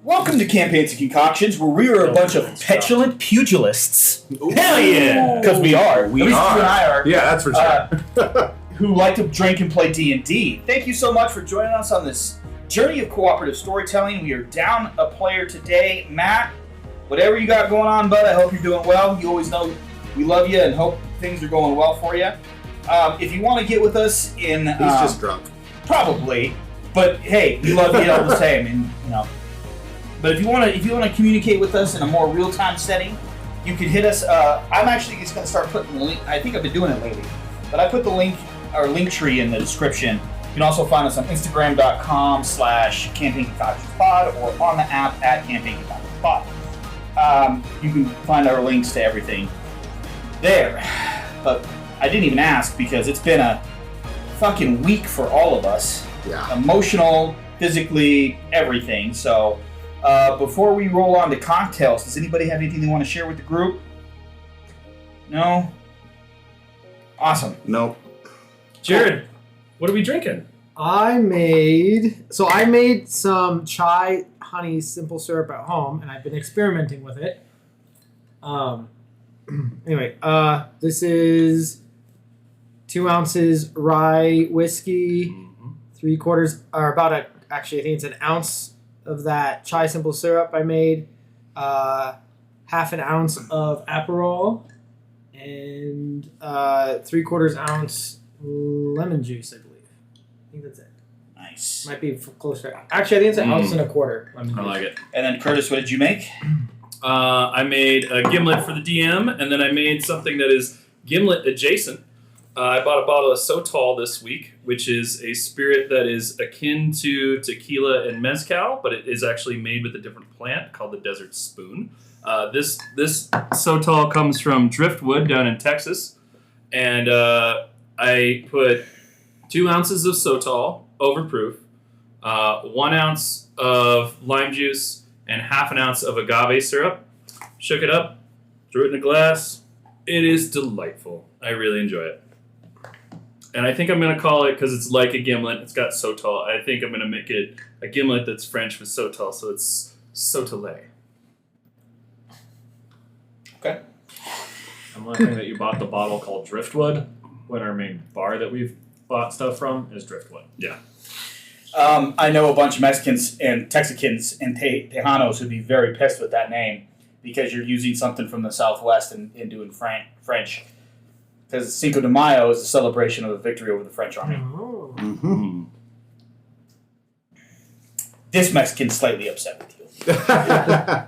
Welcome to Campaigns and Concoctions, where we are a bunch of petulant pugilists. Hell yeah! Because we are. At least you and I are. Yeah, that's for sure. Who like to drink and play D&D. Thank you so much for joining us on this journey of cooperative storytelling. We are down a player today. Matt, whatever you got going on, bud, I hope you're doing well. You always know we love you and hope things are going well for you. If you want to get with us in... He's just drunk. Probably. But hey, we love you all the same. And, you know... But if you want to communicate with us in a more real-time setting, you can hit us. I'm actually just going to start putting the link. I think I've been doing it lately, but I put the link tree in the description. You can also find us on Instagram.com/CampaignConcoctionspod or on the app at CampaignConcoctionspod. You can find our links to everything there. But I didn't even ask because it's been a fucking week for all of us. Yeah. Emotional, physically, everything. So. Before we roll on to cocktails, does anybody have anything they want to share with the group? No? Awesome. Nope. Jared, what are we drinking? I made some chai honey simple syrup at home, and I've been experimenting with it. Anyway, this is 2 ounces rye whiskey, 3/4, or I think it's an ounce of that chai simple syrup I made, half an ounce of Aperol, and 3/4 ounce lemon juice, I believe. I think that's it. Nice. Might be closer. Actually, I think it's an ounce and a quarter. I like it. And then Curtis, what did you make? I made a gimlet for the DM, and then I made something that is gimlet adjacent. I bought a bottle of Sotol this week, which is a spirit that is akin to tequila and mezcal, but it is actually made with a different plant called the desert spoon. This Sotol comes from Driftwood down in Texas, and I put 2 ounces of Sotol, overproof, 1 ounce of lime juice, and half an ounce of agave syrup. Shook it up, threw it in a glass. It is delightful. I really enjoy it. And I think I'm going to call it, because it's like a gimlet, it's got Sotol, I think I'm going to make it a gimlet that's French with Sotol, so it's Sotelé. Okay. I'm laughing that you bought the bottle called Driftwood, when our main bar that we've bought stuff from is Driftwood. Yeah. I know a bunch of Mexicans and Texicans and Tejanos who'd be very pissed with that name because you're using something from the Southwest and doing French. Because Cinco de Mayo is a celebration of the victory over the French army. Oh. Mm-hmm. This Mexican's slightly upset with you. I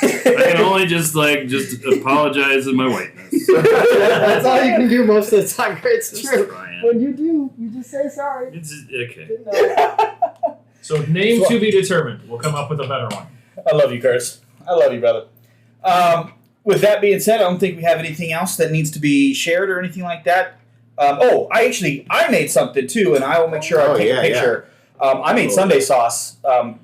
can only just apologize in my whiteness. That's all you can do most of the time. It's Just true. trying. When you do, you just say sorry. It's okay. Didn't know. So name to be determined. We'll come up with a better one. I love you, Curtis. I love you, brother. With that being said, I don't think we have anything else that needs to be shared or anything like that. I made something too, and I will make sure I take a picture. Yeah. I made Sunday sauce. I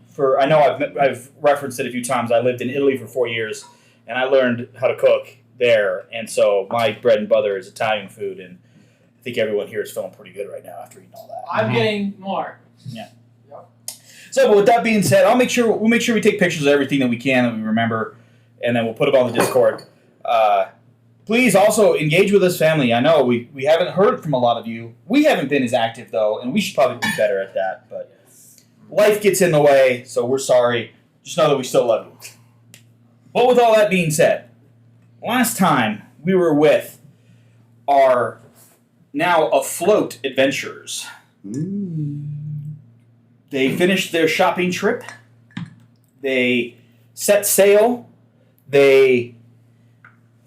know I've referenced it a few times. I lived in Italy for 4 years, and I learned how to cook there. And so my bread and butter is Italian food, and I think everyone here is feeling pretty good right now after eating all that. I'm getting more. Yeah. Yep. So, but with that being said, we'll make sure we take pictures of everything that we can that we remember. And then we'll put it on the Discord. Please also engage with us, family. I know we haven't heard from a lot of you. We haven't been as active, though, and we should probably be better at that. But Life gets in the way, so we're sorry. Just know that we still love you. But with all that being said, last time we were with our now afloat adventurers. They finished their shopping trip. They set sail. They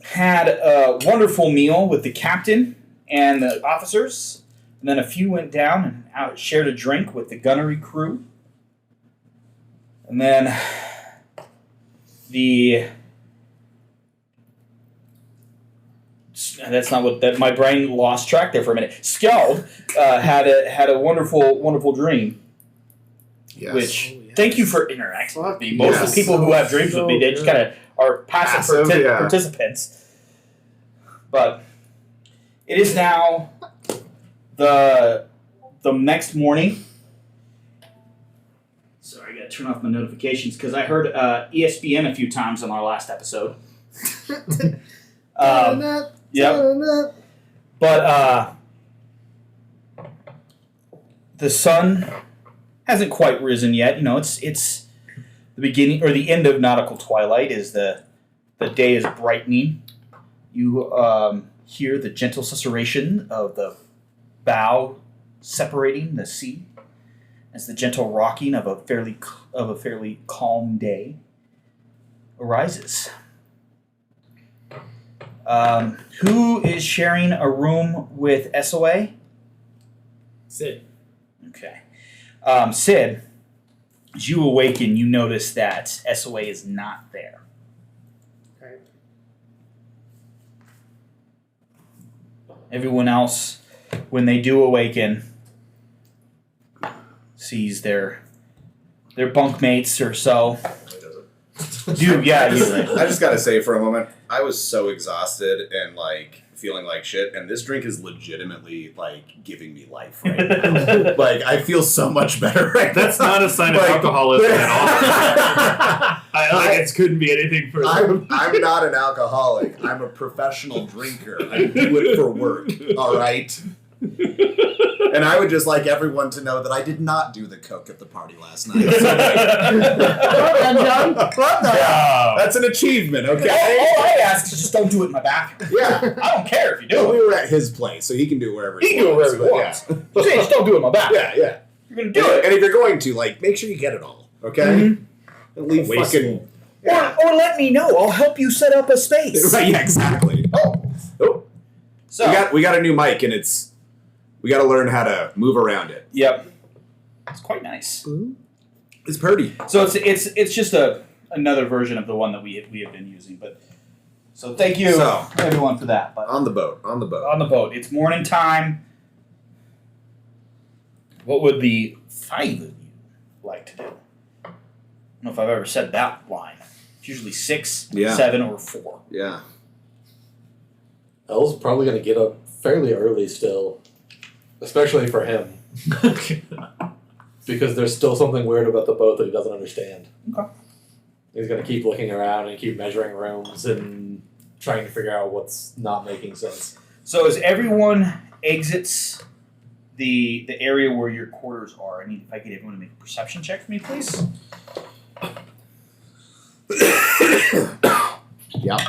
had a wonderful meal with the captain and the officers. And then a few went down and shared a drink with the gunnery crew. And then that's not what my brain lost track there for a minute. Skjald had a wonderful dream. Yes. Which thank you for interacting with me. Most of Yes. the people who have dreams with me, they just kind of are passive yeah. participants. But it is now the next morning. Sorry, I got to turn off my notifications because I heard ESPN a few times on our last episode. Yep. But the sun hasn't quite risen yet. You know, it's the beginning or the end of nautical twilight. Is the day is brightening. You hear the gentle susurration of the bow separating the sea, as the gentle rocking of a fairly calm day arises. Who is sharing a room with SOA? Sid. Okay. Sid, as you awaken, you notice that SOA is not there. Okay. Everyone else, when they do awaken, sees their bunkmates or so. You, yeah, you. I just gotta say for a moment, I was so exhausted and like feeling like shit, and this drink is legitimately like giving me life right now. Like I feel so much better right That's now. not a sign of Like- alcoholism at all. It couldn't be anything further. I'm not an alcoholic. I'm a professional drinker. I do it for work. All right. And I would just like everyone to know that I did not do the coke at the party last night. That's an achievement, okay? All I ask is just don't do it in my bathroom. Yeah. I don't care if you do No, it. we were at his place, so he can do it wherever He can do it wherever he but wants. Just don't do it in my bathroom. Yeah, yeah. You're gonna do it. And if you're going to, like, make sure you get it all, okay? Mhm. Don't leave Wasteful. fucking... Or let me know. I'll help you set up a space. Right, yeah, exactly. Oh. So We got a new mic, and we got to learn how to move around it. Yep. It's quite nice. It's pretty. So it's just another version of the one that we have been using. But so thank you So- everyone for that. But On the boat. on the boat, it's morning time. What would the five of you like to do? I don't know if I've ever said that line. It's usually 6, Yeah. 7, or 4. Yeah. Elle's probably going to get up fairly early still, especially for him, because there's still something weird about the boat that he doesn't understand. Okay. He's going to keep looking around and keep measuring rooms and trying to figure out what's not making sense. So as everyone exits the area where your quarters are, I need if I get everyone to make a perception check for me, please. Yep.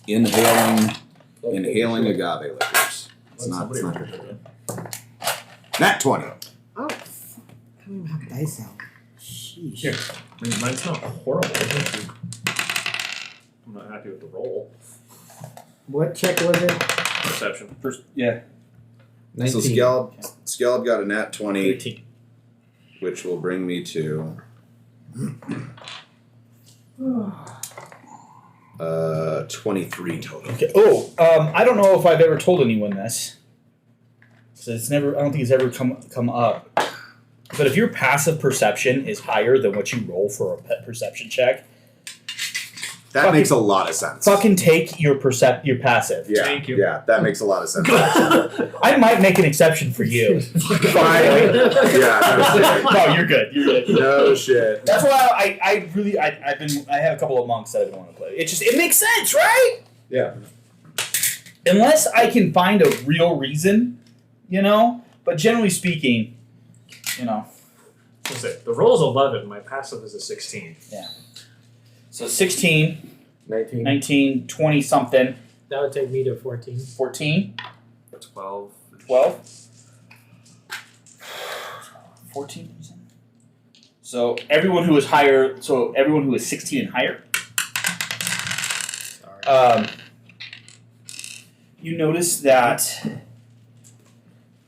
Inhaling agave liquors. It's not good. Nat 20. Oh, I don't even have dice out. Sheesh. Here. I mean, mine's not horrible. I'm not happy with the roll. What check was it? Perception. First, yeah. 19. So Skjald got a nat 20, 18. which will bring me to 23 total. Okay. Oh, I don't know if I've ever told anyone this. So it's never. I don't think it's ever come up. But if your passive perception is higher than what you roll for a perception check, That makes a lot of sense. fucking take your passive. Yeah, Thank you. Yeah, that makes a lot of sense. I might make an exception for you. Fine. Yeah, No, you're good. You're good. no shit. That's why I have a couple of monks that I don't want to play. It makes sense, right? Yeah. Unless I can find a real reason, you know. But generally speaking, you know, Let's say the roll is 11. My passive is a 16. So 16, 19. 19, 20 something, That would take me to 14. 14, 12. 12, 14. So everyone who is higher, so everyone who is 16 and higher, Sorry. you notice that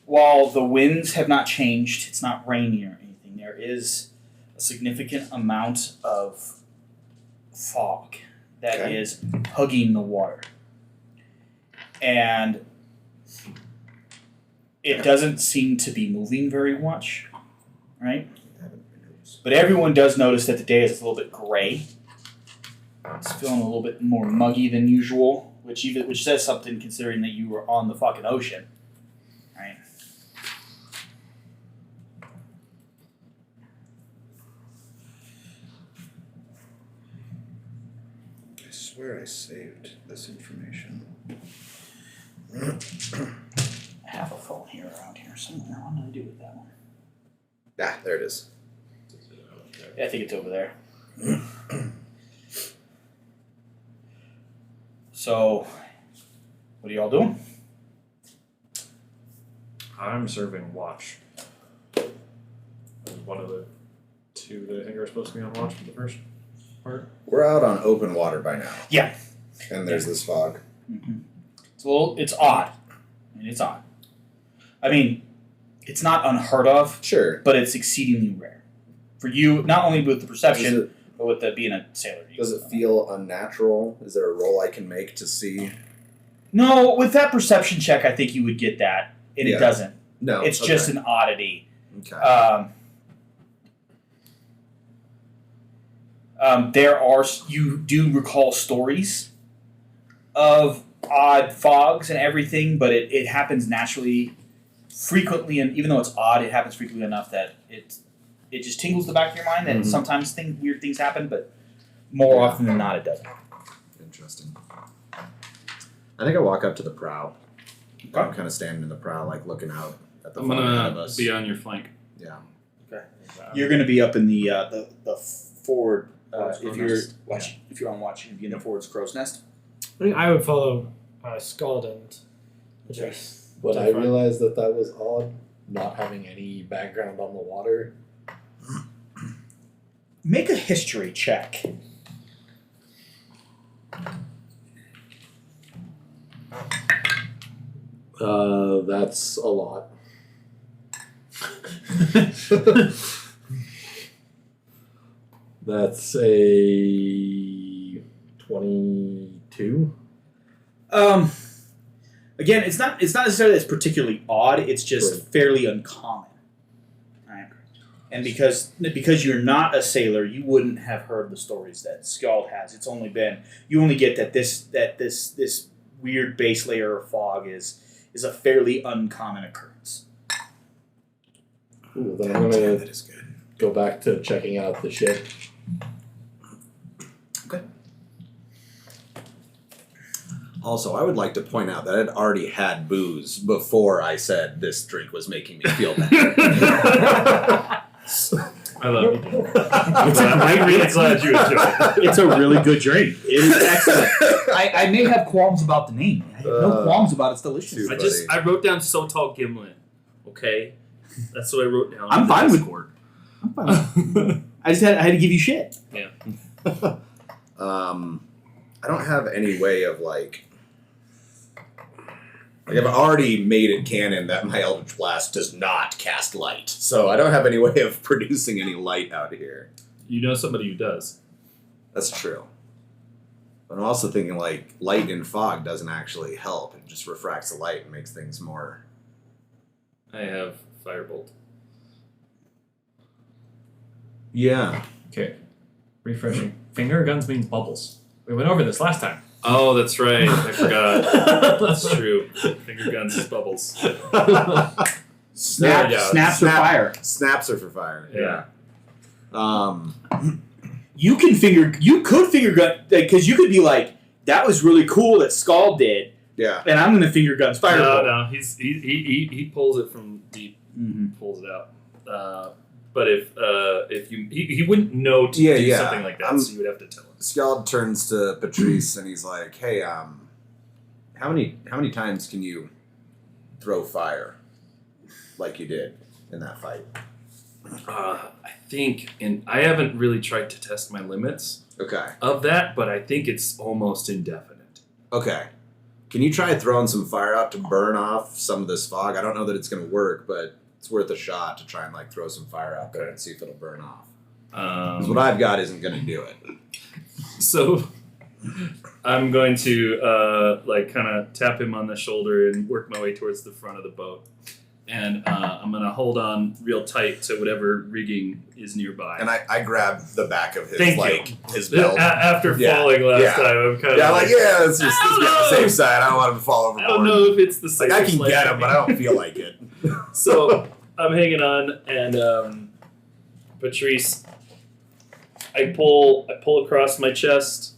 while the winds have not changed, it's not rainy or anything, there is a significant amount of fog that is hugging the water. And it doesn't seem to be moving very much, right? But everyone does notice that the day is a little bit gray. It's feeling a little bit more muggy than usual, which says something considering that you were on the fucking ocean, right? I swear I saved this information. I have a phone here around here somewhere. What did I do with that one? Ah, there it is. Yeah, I think it's over there. So, what are y'all doing? I'm serving watch. I'm one of the two that I think are supposed to be on watch for the first part. We're out on open water by now. Yeah. And there's this fog. Mm-hmm. It's odd. I mean, it's odd. I mean, it's not unheard of, Sure. but it's exceedingly rare. For you, not only with the perception, but with being a sailor. Does it feel unnatural? Is there a roll I can make to see? No, with that perception check, I think you would get that, and Yeah. it doesn't. No. It's just an oddity. Okay. You do recall stories of odd fogs and everything, but it happens naturally, frequently, and even though it's odd, it happens frequently enough that it just tingles the back of your mind, and sometimes weird things happen, but more often than not, it doesn't. Interesting. I think I walk up to the prow. Okay. I'm kind of standing in the prow, like looking out at the I'm fog ahead of gonna us. be on your flank. Yeah. You're going to be up in the forward. Forward's If crow's you're nest. watching, if you're on watch, you'd be in the forward's crow's nest. I think I would follow Scald and Jace. When I realized that was odd, not having any background on the water. Make a history check. That's a lot. That's a 22. Again, it's not necessarily that it's particularly odd. It's just fairly uncommon, right? And because you're not a sailor, you wouldn't have heard the stories that Skald has. It's only been you only get that this weird base layer of fog is a fairly uncommon occurrence. Ooh, then I'm gonna That is good. go back to checking out the ship. Also, I would like to point out that I'd already had booze before I said this drink was making me feel better. I love you. I'm really glad you enjoyed it. It's a really good drink. It is excellent. I may have qualms about the name. I have no qualms about its deliciousness. I wrote down Sotal Gimlet. Okay, that's what I wrote down. I'm fine with Discord. I'm fine with I had to give you shit. Yeah. I don't have any way of like I've already made it canon that my Eldritch Blast does not cast light, so I don't have any way of producing any light out here. You know somebody who does. That's true. But I'm also thinking like light in fog doesn't actually help. It just refracts the light and makes things more. I have Firebolt. Yeah. Okay. Refreshing. Finger guns mean bubbles. We went over this last time. Oh, that's right. I forgot. That's true. Finger guns is bubbles. Snaps or fire. Snaps are for fire. Yeah. You could finger gun because you could be like, that was really cool that Skald did, Yeah. and I'm gonna finger guns fireball. No, he pulls it from deep. Mm-hmm. Pulls it out. But if he wouldn't know to do something like that, so you would have to tell him. Skald turns to Patrice and he's like, "Hey, how many times can you throw fire like you did in that fight?" I think, and I haven't really tried to test my limits Okay. of that, but I think it's almost indefinite. Okay. Can you try throwing some fire out to burn off some of this fog? I don't know that it's going to work, but it's worth a shot to try and like throw some fire out there and see if it'll burn off. 'Cause what I've got isn't going to do it. So I'm going to like kind of tap him on the shoulder and work my way towards the front of the boat. And I'm going to hold on real tight to whatever rigging is nearby. And I grab the back of his his Then belt. after falling last time, I'm kind of let's just get on the safe side. I don't want him to fall overboard. I don't know if it's the same. Like, I can get him, but I don't feel like it. So I'm hanging on, and Patrice, I pull across my chest,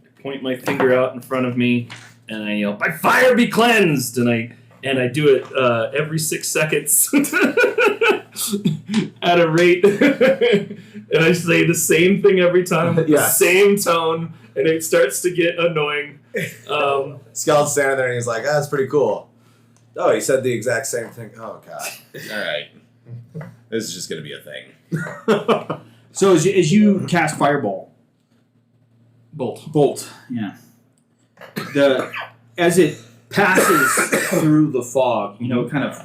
I point my finger out in front of me, and I yell, "By fire be cleansed!" And I do it every 6 seconds at a rate, and I say the same thing every time, with the same tone, and it starts to get annoying. Skald's standing there and he's like, "That's pretty cool." Oh, he said the exact same thing. Oh god! All right, this is just gonna be a thing. So as you cast Fireball, Bolt. Yeah. As it passes through the fog, kind of,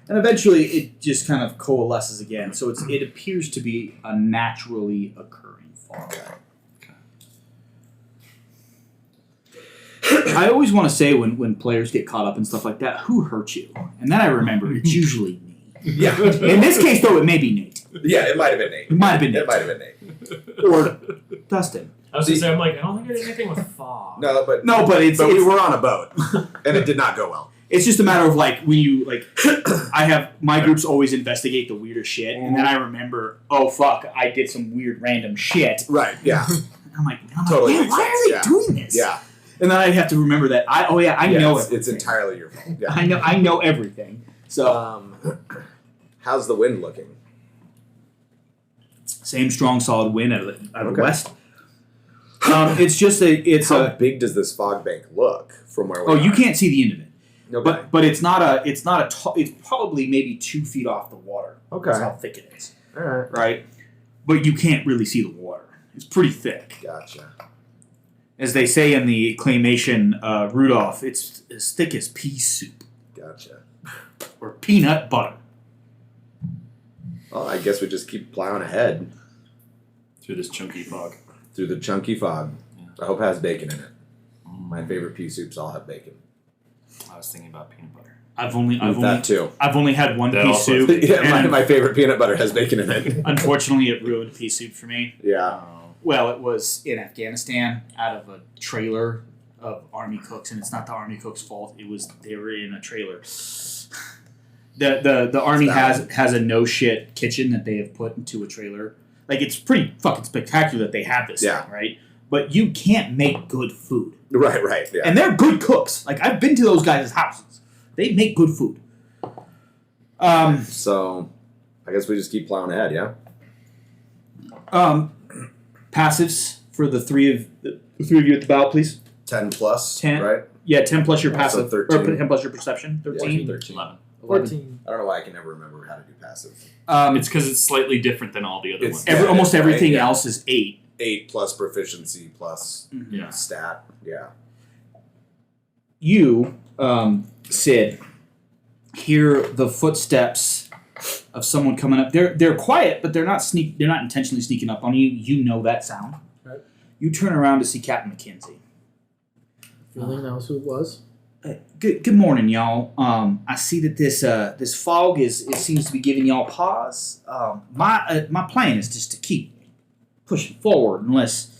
and eventually it just kind of coalesces again. So it appears to be a naturally occurring fog. I always want to say when players get caught up in stuff like that, who hurt you? And then I remember it's usually me. Yeah. In this case, though, it may be Nate. Yeah, it might have been Nate. It might have been Nate. It might have been Nate. Or Dustin. I was gonna say, I'm like, I don't think I did anything with fog. No, but it's we were on a boat, and it did not go well. It's just a matter of like when you like. I have my groups always investigate the weirdest shit, and then I remember, oh fuck, I did some weird random shit. Right. Yeah. I'm like, Totally yeah, makes why sense, are they doing this? Yeah. And then I have to remember that I know it's entirely your fault. Yeah. I know everything. So how's the wind looking? same strong solid wind out of the west. It's just how big does this fog bank look from where we are? You can't see the end of it. Okay. But it's it's probably maybe 2 feet off the water. Okay. That's how thick it is. All right. Right? But you can't really see the water. It's pretty thick. Gotcha. As they say in the claymation Rudolph, it's as thick as pea soup. Gotcha. Or peanut butter. Well, I guess we just keep plowing ahead Through this chunky fog. through the chunky fog. Yeah. I hope it has bacon in it. My favorite pea soups all have bacon. I was thinking about peanut butter. I've only That too. I've only had one That pea also soup. Yeah, and my favorite peanut butter has bacon in it. unfortunately, it ruined pea soup for me. Yeah. Well, it was in Afghanistan out of a trailer of army cooks, and it's not the army cooks' fault. They were in a trailer. The army has a no shit kitchen that they have put into a trailer. Like, it's pretty fucking spectacular that they have this thing, right? But you can't make good food. Right, yeah. And they're good cooks. Like, I've been to those guys' houses. They make good food. So, I guess we just keep plowing ahead, yeah? Passives for the three of you at the bow, please. 10 plus, 10. Right? Yeah, 10 plus your So passive. 13. Or 10 plus your perception. 13. 13. 11. 14. I don't know why I can never remember how to do passive. It's because it's slightly different than all the other It's- ones. Almost right, everything yeah. else is 8. 8 plus proficiency plus Yeah. stat. Yeah. You, Sid, hear the footsteps of someone coming up. They're quiet, but they're not intentionally sneaking up on you. You know that sound. Right. You turn around to see Captain McKenzie. Feeling that was who it was. Good morning, y'all. I see that this fog it seems to be giving y'all pause. My plan is just to keep pushing forward unless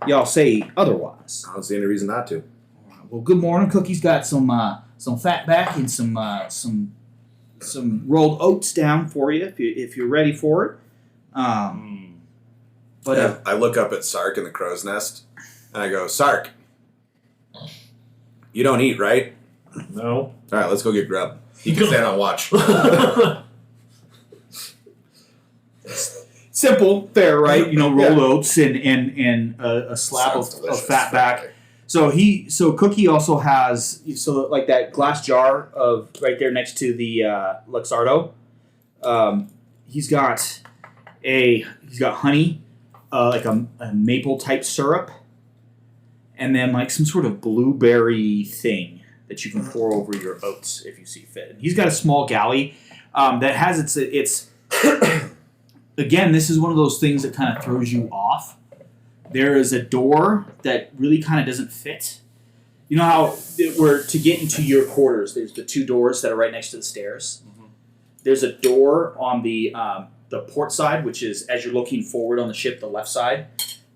y'all say otherwise. I don't see any reason not to. Well, good morning. Cookie's got some fat back and some rolled oats down for you if you're ready for it. But Yeah, I look up at Sark in the crow's nest, and I go, Sark, you don't eat, right? No. All right, let's go get grub. You can stand on watch. simple fare, right? You know, rolled oats and a slab of fat back. So Cookie also has like that glass jar of right there next to the Luxardo. He's got honey, like a maple type syrup, and then like some sort of blueberry thing that you can pour over your oats if you see fit. And he's got a small galley that has its again, this is one of those things that kind of throws you off. There is a door that really kind of doesn't fit. You know how to get into your quarters, there's the 2 doors that are right next to the stairs. Mm-hmm. There's a door on the port side, which is as you're looking forward on the ship, the left side,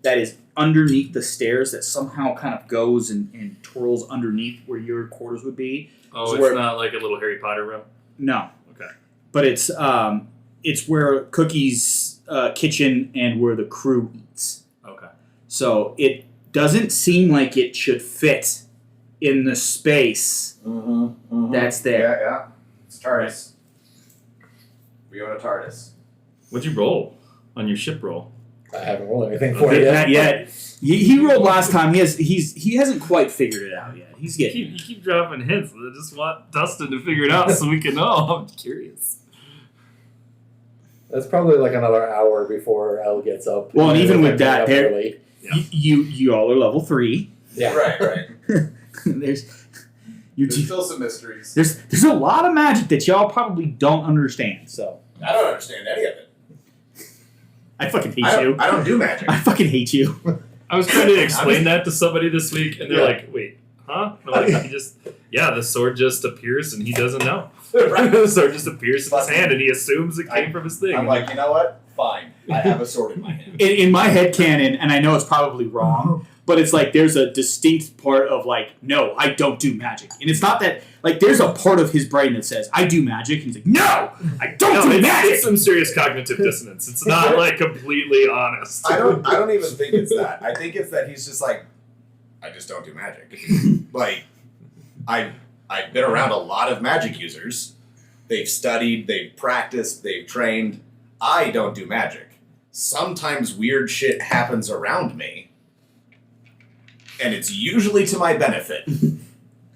that is underneath the stairs that somehow kind of goes and twirls underneath where your quarters would be. Oh, so it's not like a little Harry Potter room? No. Okay. But it's where Cookie's kitchen and where the crew eats. Okay. So it doesn't seem like it should fit in the space that's there. Yeah. It's TARDIS. We own a TARDIS. What'd you roll on your ship roll? I haven't rolled anything for you Not yet. He rolled last time. He hasn't quite figured it out yet. He's getting. You keep dropping hints. I just want Dustin to figure it out so we can know. I'm curious. That's probably like another hour before Elle gets up. Well, and even with that, early. You all are level 3. Yeah. Right. There's still some mysteries. There's a lot of magic that y'all probably don't understand. So I don't understand any of it. I fucking hate you. I don't do magic. I fucking hate you. I was trying to explain that to somebody this week, and they're like, "Wait, huh?" I'm like, the sword just appears, and he doesn't know. The sword just appears in his hand, and he assumes it came from his thing. I'm like, you know what? Fine. I have a sword in my hand. In my head canon, and I know it's probably wrong, but it's like there's a distinct part of like, no, I don't do magic. And it's not that, like, there's a part of his brain that says, I do magic. And he's like, no, I don't do magic. It's some serious cognitive dissonance. It's not like completely honest. I don't even think it's that. I think it's that he's just like, I just don't do magic. Like, I've been around a lot of magic users. They've studied, they've practiced, they've trained. I don't do magic. Sometimes weird shit happens around me, and it's usually to my benefit.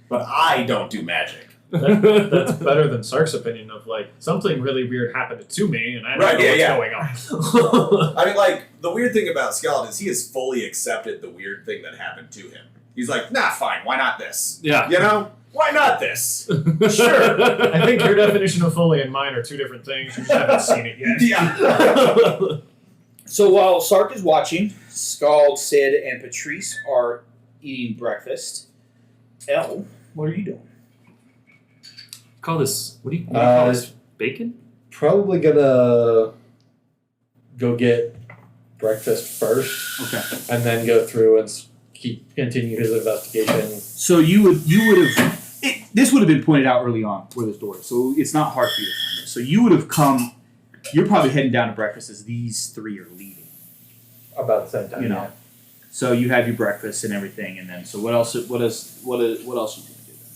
But I don't do magic. That's better than Sark's opinion of like something really weird happened to me, and I don't know what's going on. I mean, like, the weird thing about Skeleton is he has fully accepted the weird thing that happened to him. He's like, nah, fine, why not this? Yeah. You know? Why not this? Sure. I think your definition of fully and mine are 2 different things. You just haven't seen it yet. Yeah. So while Sark is watching, Scald, Sid, and Patrice are eating breakfast. Elle, what are you doing? Call this, what do you call this? Bacon? Probably gonna go get breakfast first. Okay. And then go through and continue his investigation. So you would have this would have been pointed out early on where this door is, so it's not hard for you to find it. So you would have come. You're probably heading down to breakfast as these 3 are leaving. About the same time. You know. So you have your breakfast and everything, and then so what else? What else are you gonna do then?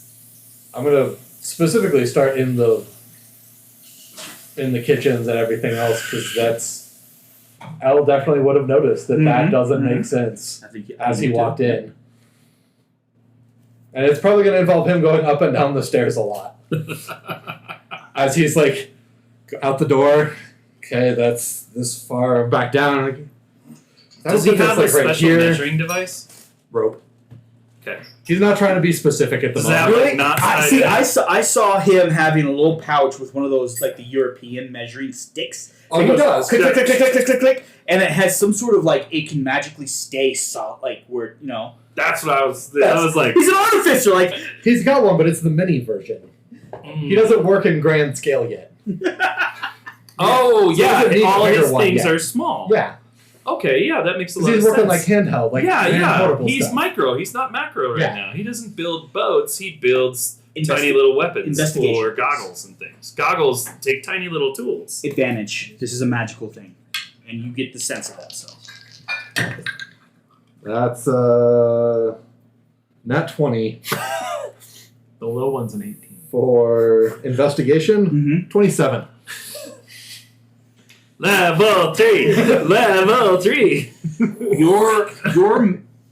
I'm gonna specifically start in the kitchens and everything else because that's Elle definitely would have noticed that doesn't make sense as he walked in. And it's probably going to involve him going up and down the stairs a lot. As he's like, out the door, okay, that's this far, back down. Does he have a special measuring device? Rope. Okay. He's not trying to be specific at the Does it have, moment. like, knots I saw him having a little pouch with one of those like the European measuring sticks. Oh, he does. Click, click, click, click, click, click, click, click, and it has some sort of like it can magically stay solid, like where you know. That's what I was like. He's an artificer, like He's got one, but it's the mini version. He doesn't work in grand scale yet. Oh, So yeah, he needs all a bigger his one, things yeah. are small. Yeah. Okay, yeah, that makes a lot of He's sense. working like handheld, like yeah. He's stuff. micro. He's not macro right Yeah. now. He doesn't build boats. He builds Investi- tiny little weapons investigation. or goggles and things. Goggles take tiny little tools. advantage. This is a magical thing, and you get the sense of that. So That's nat 20 The low one's an 18. for investigation. mm-hmm. 27. Level 3! Level 3!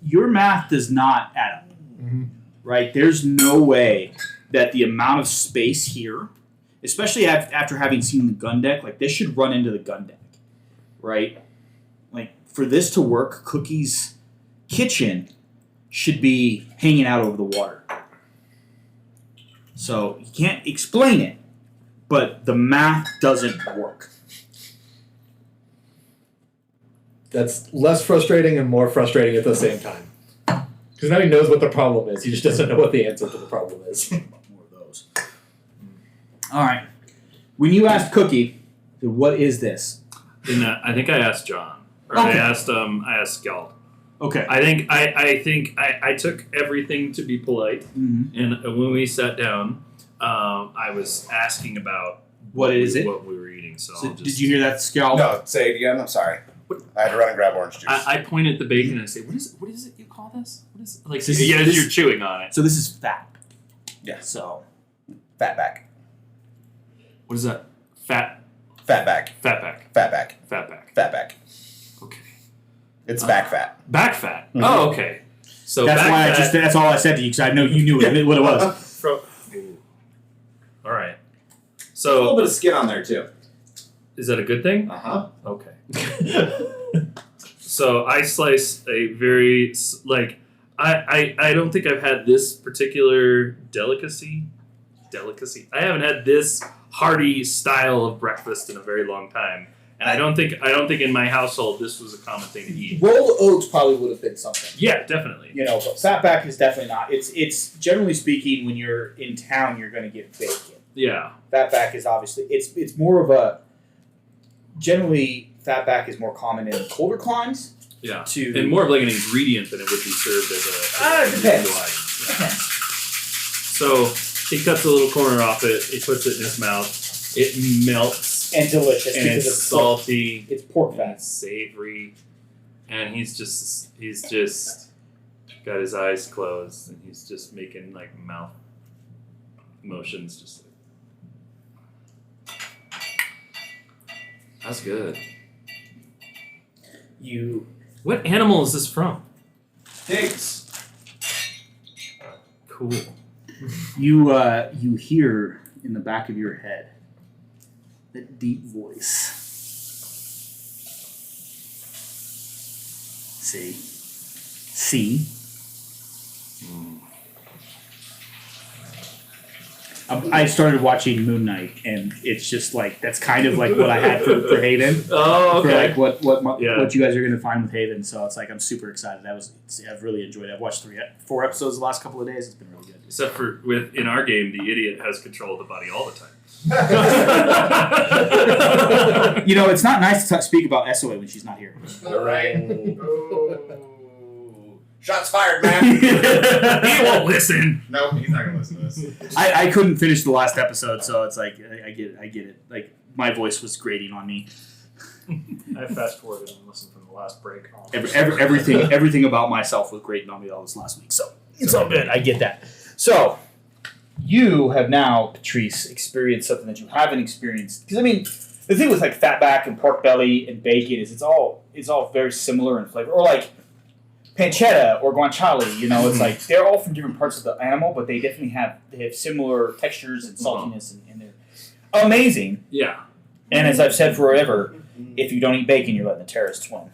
Your math does not add up. Right? There's no way that the amount of space here, especially after having seen the gun deck, like this should run into the gun deck. Right? Like for this to work, Cookie's kitchen should be hanging out over the water. So you can't explain it, but the math doesn't work. That's less frustrating and more frustrating at the same time. Because now he knows what the problem is. He just doesn't know what the answer to the problem is. More of those. All right. When you asked Cookie, what is this? I think I asked John. Or Okay. I asked Skald. Okay. I think I took everything to be polite, Mm-hmm. and when we sat down, I was asking about What is it? What we were eating. So, So I'll just, did you hear that, Scal? No, say it again. I'm sorry. I had to run and grab orange juice. I point at the bacon and I say, "What is it you call this? What is it?" Like This is- yeah, this- you're chewing on it. So this is fat. Yeah. So Fatback. What is that? Fatback. Fatback. Fatback. Fatback. Fatback. Okay. It's back fat. Back fat. Mhm. Oh, okay. So that's back why fat that's all I said to you because I know you knew what it was. from. Ooh. All right. A little So bit of skin on there too. is that a good thing? Uh-huh. Okay. So I slice a very I don't think I've had this particular delicacy. I haven't had this hearty style of breakfast in a very long time, and I don't think in my household this was a common thing to eat. Rolled oats probably would have been something. Yeah, definitely. You know, but fatback is definitely not. It's generally speaking when you're in town you're going to get bacon. Yeah. Fatback is obviously it's more of a generally fatback is more common in colder climes. Yeah. To And more of like an ingredient than it would be served as it an depends. individual item. So he cuts a little corner off it. He puts it in his mouth. It melts and delicious and because it's it's salty. It's pork And fat. savory, and he's just got his eyes closed, and he's just making like mouth motions, just like that's good. What animal is this from? Pigs. Cool. You hear in the back of your head that deep voice. See? I started watching Moon Knight, and it's just like that's kind of like what I had for Haven. Oh, For okay. like what Yeah. what you guys are gonna find with Haven. So it's like I'm super excited. I've really enjoyed it. I've watched 4 episodes the last couple of days. It's been really good. Except for in our game, the idiot has control of the body all the time. You know, it's not nice to speak about SOA when she's not here. Right. Shots fired, man. He won't listen. No, he's not gonna listen to this. I couldn't finish the last episode, so it's like I get it. Like my voice was grating on me. I fast forwarded and listened from the last break. Everything about myself was grating on me all this last week. So it's all good. I get that. So you have now, Patrice, experienced something that you haven't experienced. Because I mean, the thing with like fatback and pork belly and bacon is it's all very similar in flavor. Or like pancetta or guanciale, you know, it's like they're all from different parts of the animal, but they definitely have similar textures and saltiness, and they're amazing. Yeah. And as I've said forever, if you don't eat bacon, you're letting the terrorists win.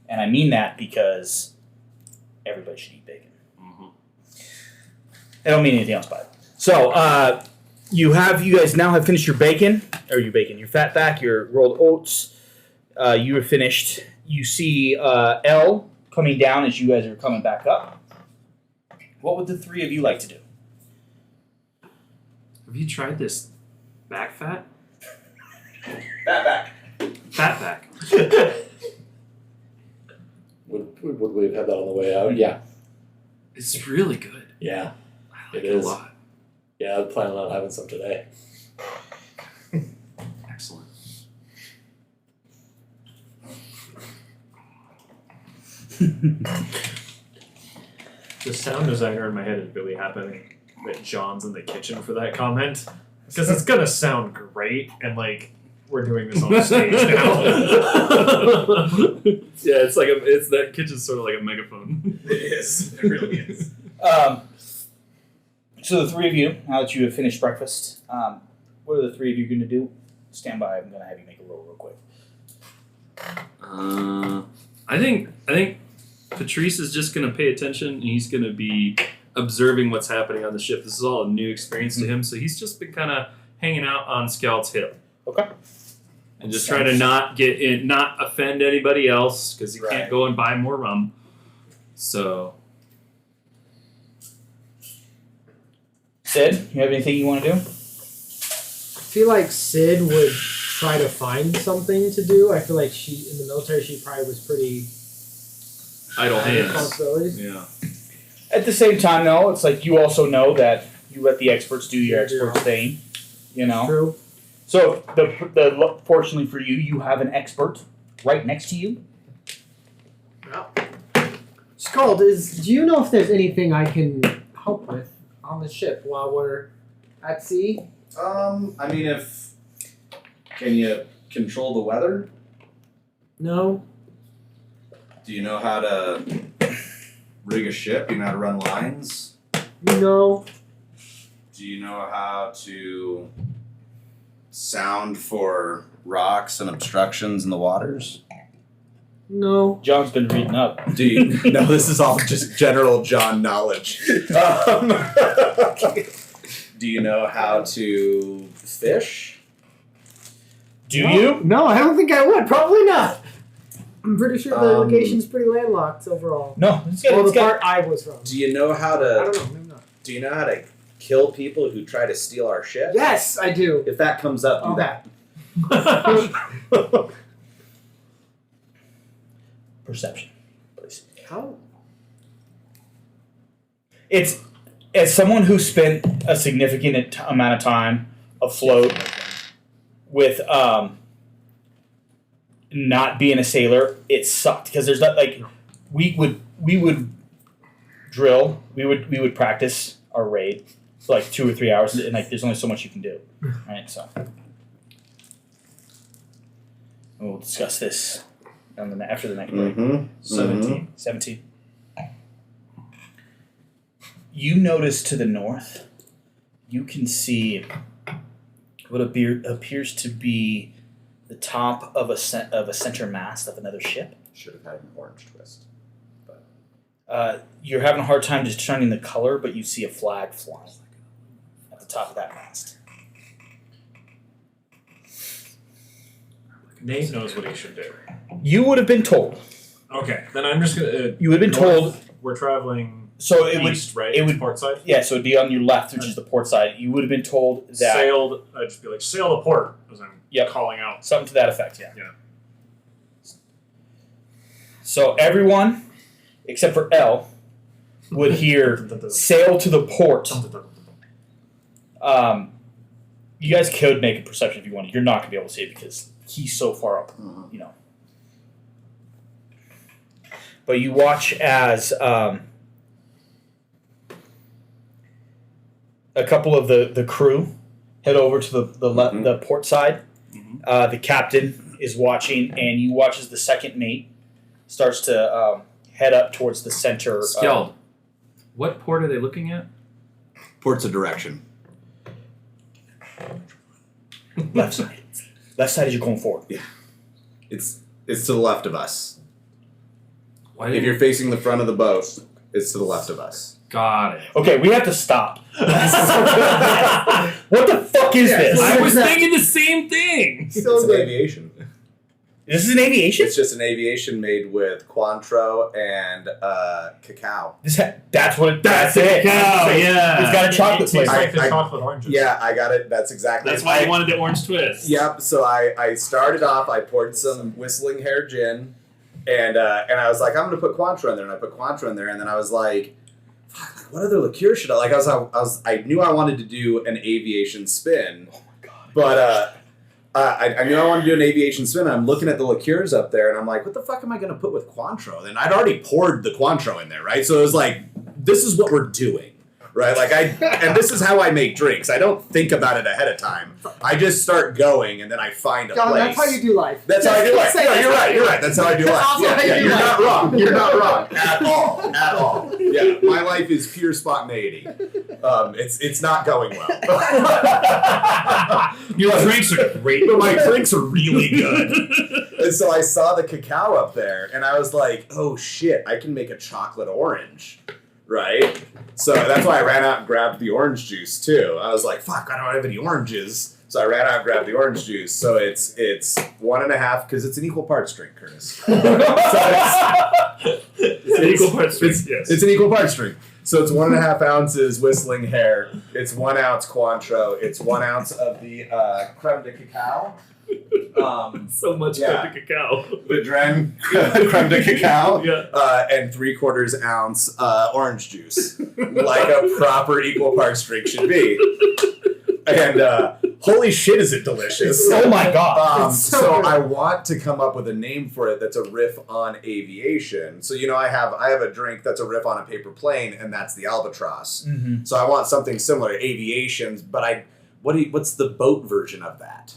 And I mean that because everybody should eat bacon. Mm-hmm. I don't mean anything else by it. So you guys now have finished your bacon, your fatback, your rolled oats. You are finished. You see L coming down as you guys are coming back up. What would the three of you like to do? Have you tried this back fat? Fatback. Fatback. Would we have had that on the way out? Yeah. It's really good. Yeah. I like It it a is. lot. Yeah, I'm planning on having some today. Excellent. The sound designer in my head is really happening that John's in the kitchen for that comment. Because it's gonna sound great, and like we're doing this on the stage now. Yeah, it's that kitchen's sort of like a megaphone. It is. It really is. So the three of you, now that you have finished breakfast, what are the three of you going to do? Stand by. I'm going to have you make a roll real quick. I think Patrice is just going to pay attention, and he's going to be observing what's happening on the ship. This is all a new experience to him, so he's just been kind of hanging out on Scout's hip. Okay. And just trying to not offend anybody else, because he Right. can't go and buy more rum. So, Sid, you have anything you want to do? I feel like Sid would try to find something to do. I feel like she, in the military, she probably was pretty idle hands. responsibilities. Yeah. At the same time, though, it's like you also know that you let the experts do your experts thing. You know. True. So fortunately for you, you have an expert right next to you. Scald, do you know if there's anything I can help with on the ship while we're at sea? I mean, can you control the weather? No. Do you know how to rig a ship? Do you know how to run lines? No. Do you know how to sound for rocks and obstructions in the waters? No. John's been reading up. Do you? No, this is all just general John knowledge. Do you know how to fish? Do you? No, I don't think I would. Probably not. I'm pretty sure the Um, location's pretty landlocked overall. No. It's Well, good. the part I was from. Do you know how I don't to? know. Maybe not. Do you know how to kill people who try to steal our ship? Yes, I do. If that comes up, do Okay. that. Perception, please. How? It's as someone who spent a significant amount of time afloat with not being a sailor, it sucked because there's not like we would drill, we would practice our raid for like 2 or 3 hours, and like there's only so much you can do, right? So we'll discuss this after the next break. 17. 17. You notice to the north, you can see what appears to be the top of a center mast of another ship. Should have had an orange twist. You're having a hard time discerning the color, but you see a flag flying at the top of that mast. Nate knows what he should do. You would have been told. Okay, then I'm just gonna. You would have been told. We're traveling So it would. east, right? it would- port side. Yeah, so it'd be on your left, which is the port side. You would have been told that Sailed. I'd just be like, sail the port, as I'm Yep. calling out. something to that effect. Yeah. Yeah. So everyone, except for L, would hear sail to the port. You guys could make a perception if you wanted. You're not gonna be able to see it because he's so far up, you know. But you watch as a couple of the crew head over to the port side. The captain is watching, and you watch as the second mate starts to head up towards the center. Skeld, what port are they looking at? Port's a direction. Left side. Left side as you're going forward. It's to the left of us. Why If didn't you're facing the front of the boat, it's to the left of us. Got it. Okay, we have to stop. What the fuck is this? I was thinking the same thing. It's an aviation. This is an aviation? It's just an aviation made with Cointreau and cacao. That's what. That's it. Cacao, yeah. It's got a chocolate It tastes flavor. like the I- chocolate oranges. Yeah, I got it. That's exactly. That's why I wanted the orange twist. Yep. So I started off. I poured some whistling hair gin, and I was like, I'm gonna put Cointreau in there, and I put Cointreau in there, and then I was like, fuck, like what other liqueur should I like? I knew I wanted to do an aviation spin. Oh my god. But I knew I wanted to do an aviation spin. And I'm looking at the liqueurs up there, and I'm like, what the fuck am I going to put with Cointreau? And I'd already poured the Cointreau in there, right? So it was like, this is what we're doing, right? Like and this is how I make drinks. I don't think about it ahead of time. I just start going, and then I find a John, place. that's how you do life. That's how I do life. Say Yeah, that's you're how right. you You're do right. That's how I do That's life. also how you do You're life. not wrong. You're not wrong at all. At all. Yeah, my life is pure spontaneity. It's not going well. Your drinks are great. But my drinks are really good. And so I saw the cacao up there, and I was like, oh shit, I can make a chocolate orange, right? So that's why I ran out and grabbed the orange juice too. I was like, fuck, I don't have any oranges. So I ran out and grabbed the orange juice. So it's 1.5, because it's an equal parts drink, Curtis. So It's an equal parts drink, yes. It's an equal parts drink. So it's 1.5 ounces whistling hair. It's 1 ounce Cointreau. It's 1 ounce of the creme de cacao. So much yeah. cacao. Vidren creme de cacao. Yeah. And 3/4 ounce orange juice. Like a proper equal parts drink should be. And holy shit, is it delicious. Oh my god. It's so So good. I want to come up with a name for it that's a riff on aviation. So I have a drink that's a riff on a paper plane, and that's the albatross. Mm-hmm. So I want something similar, aviations, but what's the boat version of that?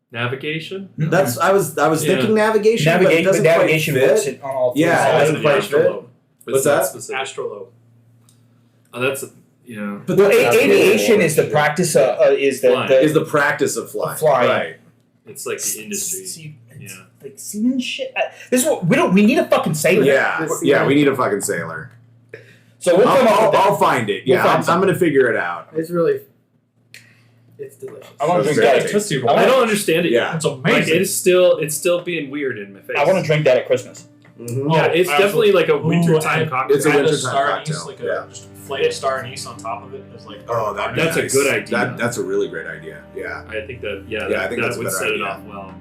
Navigation? That's I was thinking navigation, but it Navigation, doesn't navigation quite works fit. on all three Yeah, it sides. doesn't quite fit. What's that? Specific? Astrolobe. Oh, that's yeah. But Well, that's aviation is the practice is Flying. is the practice of flying. Flying. Right. It's like the industry. It's Yeah. like seaman shit. This is what we need a fucking sailor. Yeah, we need a fucking sailor. So we'll come up with that. I'll find it. We'll Yeah, find I'm going to figure it out. It's really, it's delicious. I want to That's drink great. that. Tootsie I Roll. I don't understand it Yeah. yet. It's Like amazing. it's still being weird in my face. I want to drink that at Christmas. Mhm. Yeah, it's definitely like a wintertime Ooh, cocktail. It's a Add wintertime star cocktail, anise, like yeah. just flake star anise on top of it. It's like Oh, that'd be That's a nice. good idea. That's a really great idea. Yeah. I think that I that, think that that's a would better set it idea. off well,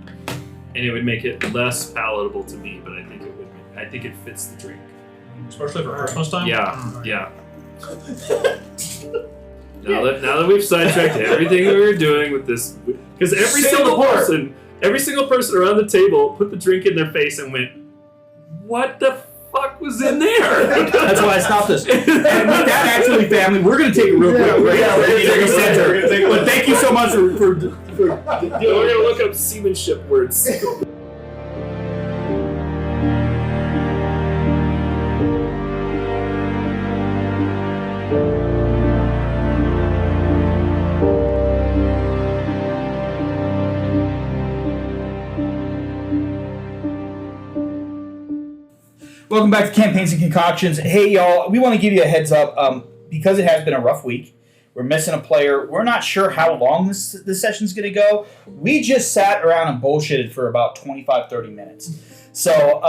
and it would make it less palatable to me. But I think it would. I think it fits the drink. especially for Christmas time. Yeah. Now that we've sidetracked everything we were doing with this, because every single person around the table put the drink in their face and went, "What the fuck was in there?" That's why I stopped this. And with that, actually, family, we're going to take a real quick break. Yeah, we're gonna take a center. But thank you so much for We're gonna look up seamanship words. Welcome back to Campaigns and Concoctions. Hey, y'all, we want to give you a heads up. Because it has been a rough week, we're missing a player. We're not sure how long this session's going to go. We just sat around and bullshitted for about 25, 30 minutes. So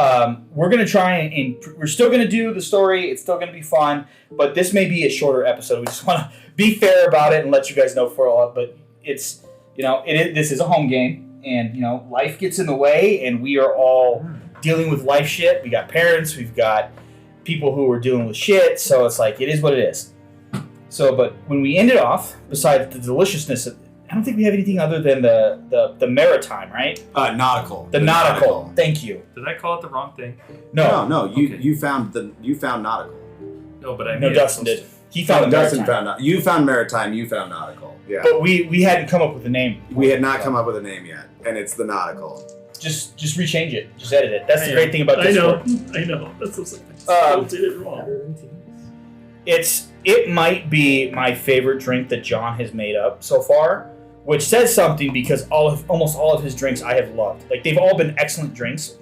we're going to try and we're still going to do the story. It's still going to be fun. But this may be a shorter episode. We just want to be fair about it and let you guys know for a lot. But it's, this is a home game. And, life gets in the way. And we are all dealing with life shit. We got parents. We've got people who are dealing with shit. So it's like, it is what it is. So, but when we ended off, besides the deliciousness, I don't think we have anything other than the maritime, right? Nautical. The nautical. Thank you. Did I call it the wrong thing? No. Okay. You found nautical. No, but I No, made Dustin it. did. He found the Dustin maritime. you found maritime. You found nautical. Yeah. But we hadn't come up with a name. We had not come up with a name yet, and it's the nautical. Just rechange it. Just edit it. That's the great thing about Discord. I know. That's what's I did it wrong. It might be my favorite drink that John has made up so far, which says something because almost all of his drinks I have loved. Like, they've all been excellent drinks.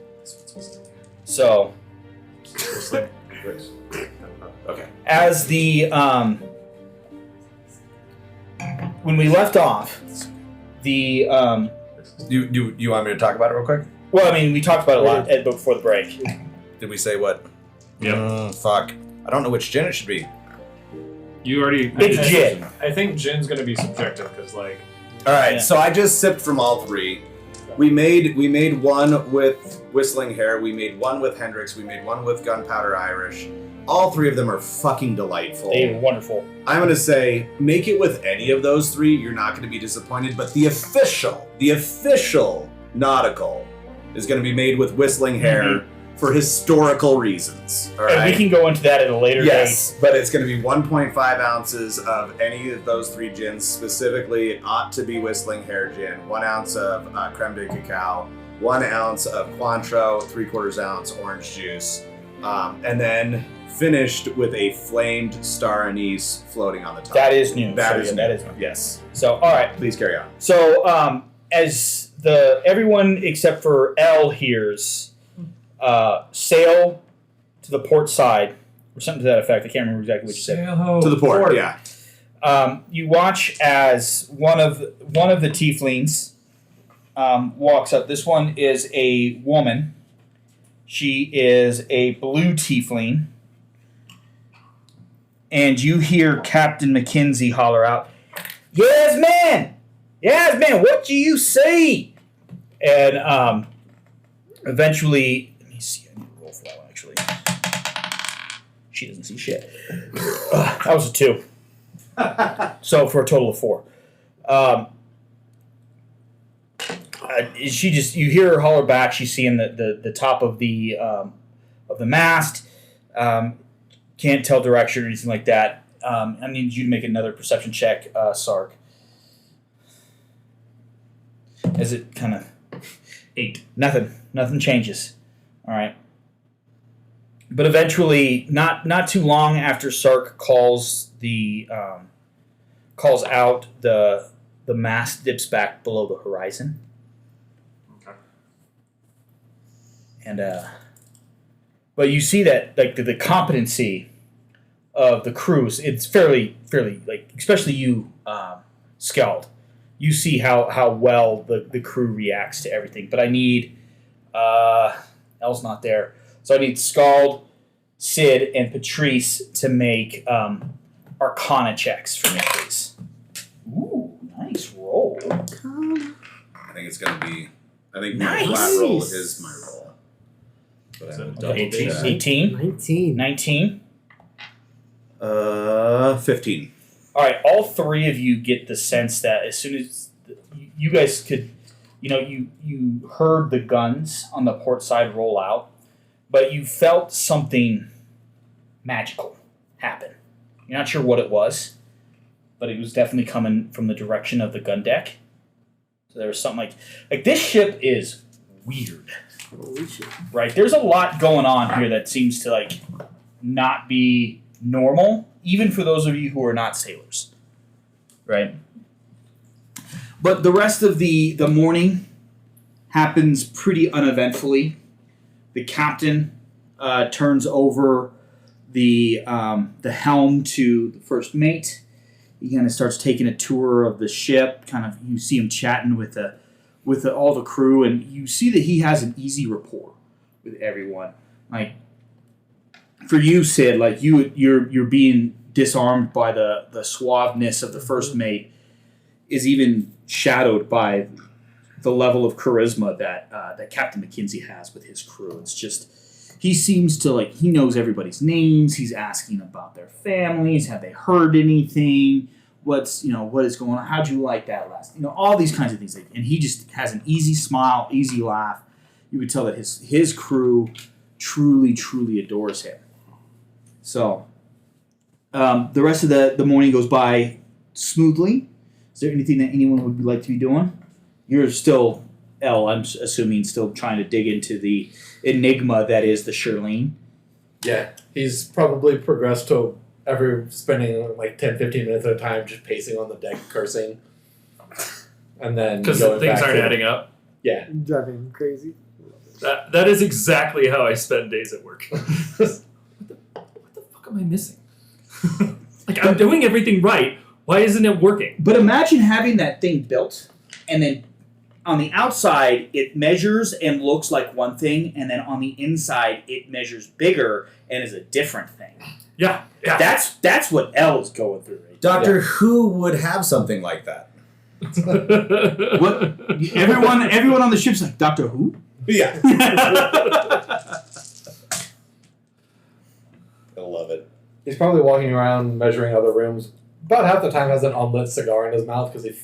So, Okay. as the when we left off, the You want me to talk about it real quick? well, I mean, we talked about it a lot before the break. Did we say what? Yeah. Fuck. I don't know which gin it should be. You already. It's gin. I think gin's gonna be subjective because All right, Yeah. so I just sipped from all three. We made one with Whistling Hare. We made one with Hendrix. We made one with Gunpowder Irish. All three of them are fucking delightful. They were wonderful. I'm gonna say, make it with any of those three. You're not gonna be disappointed. But the official nautical is gonna be made with Whistling Hare, for historical reasons. All And right. we can go into that at a later Yes, but it's going to be 1.5 ounces of any of those 3 gins. Specifically, it ought to be Whistling Hair Gin, 1 ounce of creme de cacao, 1 ounce of Cointreau, 3/4 ounce orange juice, and then finished with a flamed star anise floating on the top. That is new. That So, is yeah, new. that is new. Yes. So, all right. Please carry on. So, as everyone except for L hears, sail to the port side, or something to that effect. I can't remember exactly what you said. To the port, yeah. You watch as one of the tieflings walks up. This one is a woman. She is a blue tiefling. And you hear Captain McKenzie holler out, "Yes, man! Yes, man! What do you see?" And eventually, let me see. I need to roll for that one, actually. She doesn't see shit. That was a 2. So for a total of 4. She just, you hear her holler back. She's seeing the top of the mast. Can't tell direction or anything like that. I need you to make another perception check, Sark. As it kind of 8. Nothing changes. All right. But eventually, not too long after Sark calls out, the mast dips back below the horizon. Okay. And but you see that like the competency of the crews, it's fairly like, especially you, Skald. You see how well the crew reacts to everything. But I need Elle's not there. So I need Skald, Sid, and Patrice to make Arcana checks for me, please. Ooh, nice roll. I think it's going to be... I think my Nice. flat roll is my roll. But Is I that a haven't double double checked. 18, 19. 19. 15. All right, all 3 of you get the sense that as soon as you guys could, you heard the guns on the port side roll out, but you felt something magical happen. You're not sure what it was, but it was definitely coming from the direction of the gun deck. So there was something like this ship is weird, Holy shit. right? There's a lot going on here that seems to like not be normal, even for those of you who are not sailors, right? But the rest of the morning happens pretty uneventfully. The captain turns over the helm to the first mate. He kind of starts taking a tour of the ship. Kind of, you see him chatting with all the crew, and you see that he has an easy rapport with everyone. Like for you, Sid, like you're being disarmed by the suaveness of the first mate is even shadowed by the level of charisma that Captain McKenzie has with his crew. It's just, he seems to he knows everybody's names. He's asking about their families. Have they heard anything? What is going on? How'd you like that last? All these kinds of things. And he just has an easy smile, easy laugh. You would tell that his crew truly, truly adores him. So the rest of the morning goes by smoothly. Is there anything that anyone would like to be doing? You're still, Elle, I'm assuming, still trying to dig into the enigma that is the Shirlene. Yeah, he's probably progressed to spending like 10, 15 minutes at a time just pacing on the deck, cursing. And then Because going things back aren't to- adding up. Yeah. Driving me crazy. That is exactly how I spend days at work. What the fuck am I missing? Like, I'm doing everything right. Why isn't it working? But imagine having that thing built, and then on the outside it measures and looks like one thing, and then on the inside it measures bigger and is a different thing. Yeah. That's what Elle is going through. Right? Doctor Who would have something like that. What? Everyone on the ship's like, Doctor Who? Yeah. I love it. He's probably walking around measuring other rooms. About half the time has an unlit cigar in his mouth because he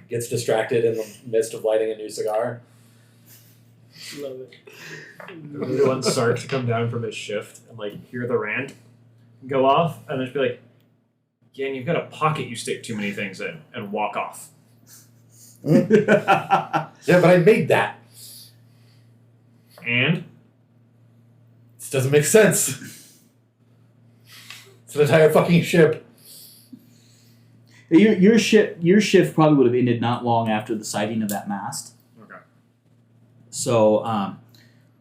gets distracted in the midst of lighting a new cigar. Love it. I really want Sark to come down from his shift and hear the rant go off, and then just be like, "Yeah, and you've got a pocket you stick too many things in," and walk off. Yeah, but I made that. And This doesn't make sense. It's an entire fucking ship. Your shift probably would have ended not long after the sighting of that mast. okay, So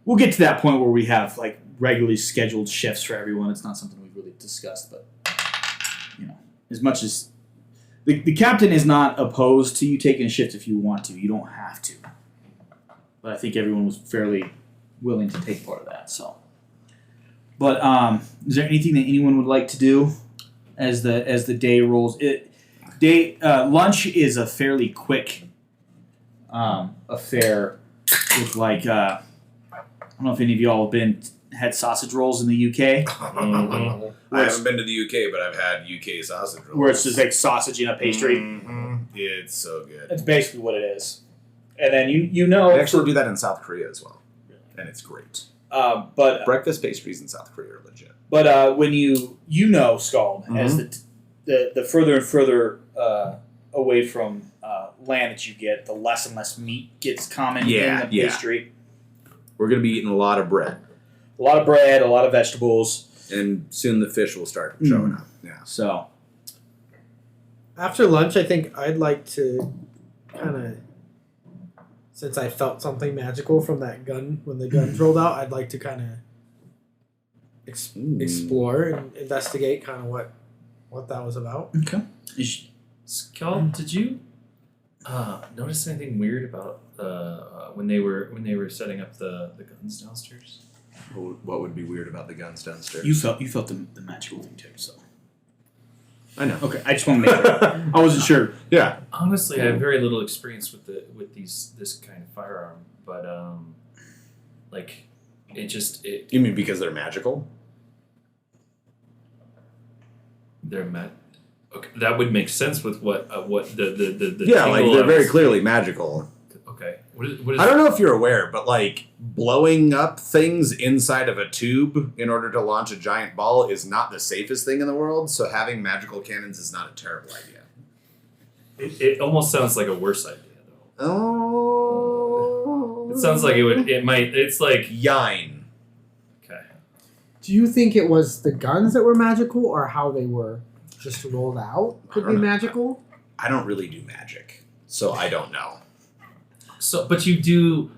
we'll get to that point where we have regularly scheduled shifts for everyone. It's not something we've really discussed, but as much as the captain is not opposed to you taking a shift if you want to, you don't have to. But I think everyone was fairly willing to take part of that. So, but is there anything that anyone would like to do as the day rolls? Lunch is a fairly quick affair with I don't know if any of y'all have had sausage rolls in the UK. I haven't been to the UK, but I've had UK sausage rolls. Where it's just sausage in a pastry. It's so good. That's basically what it is. And then They actually do that in South Korea as well, and it's great. But Breakfast pastries in South Korea are legit. But when Scald, as the further and further away from land that you get, the less and less meat gets common in the pastry. We're going to be eating a lot of bread. A lot of bread, a lot of vegetables. And soon the fish will start showing up. Yeah. So After lunch, I think I'd like to kind of, since I felt something magical from that gun when the guns rolled out, I'd like to kind of explore and investigate kind of what that was about. okay. Scal, did you notice anything weird about when they were setting up the guns downstairs? What would be weird about the guns downstairs? You felt the magical thing too. So I know. okay, I just want to make sure. I wasn't sure. Yeah. Honestly, I have very little experience with this kind of firearm, but You mean because they're magical? Okay, that would make sense with what the Yeah, tingle they're I very was- clearly magical. Okay, what is I don't know if you're aware, but blowing up things inside of a tube in order to launch a giant ball is not the safest thing in the world. So having magical cannons is not a terrible idea. It almost sounds like a worse idea though. Oh. It sounds like it might. It's like Yine. okay. Do you think it was the guns that were magical or how they were just rolled out could I be don't know. magical? I don't really do magic, so I don't know. So, but you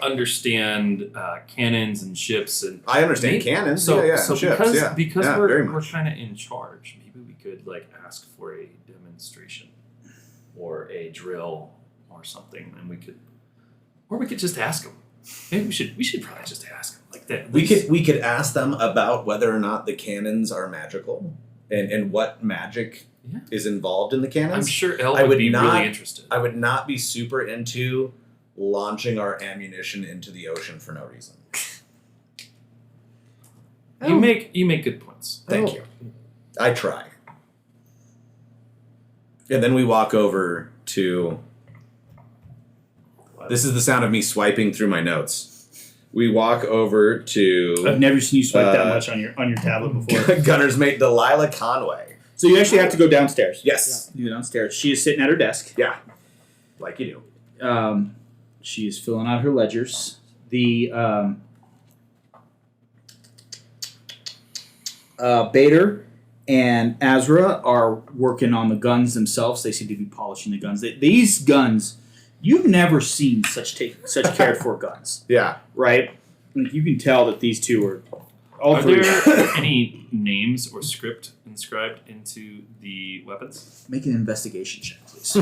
understand cannons and ships and. I understand Maybe- cannons. So, yeah, so ships, because yeah. because Yeah, very we're much. kind of in charge, maybe we could ask for a demonstration, or a drill, or something, and we could just ask them. Maybe we should probably just ask them like that. We could ask them about whether or not the cannons are magical and what magic Yeah. is involved in the cannons. I'm sure Elle I would would be not- really interested. I would not be super into launching our ammunition into the ocean for no reason. You make good points. Thank you. I try. And then we walk over to. This is the sound of me swiping through my notes. We walk over to I've never seen you swipe that much on your tablet before. Gunner's mate Delilah Conway. So you actually have to go downstairs. Yes. You go downstairs. She is sitting at her desk. Yeah. Like you do. She is filling out her ledgers. The Bader and Azra are working on the guns themselves. They seem to be polishing the guns. These guns, you've never seen such cared for guns, Yeah. right? Like, you can tell that these two are all Are three. there any names or script inscribed into the weapons? Make an investigation check, please.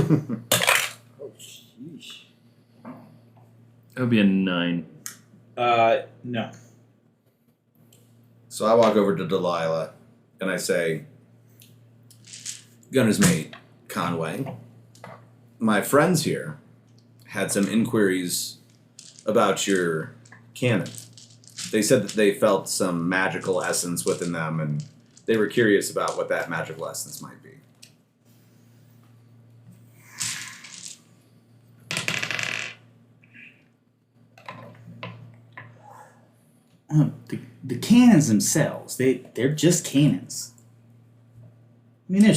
Oh, sheesh. That would be a 9. No. So I walk over to Delilah and I say, Gunner's mate Conway, my friends here had some inquiries about your cannon. They said that they felt some magical essence within them, and they were curious about what that magical essence might be. the cannons themselves, they're just cannons. I mean, I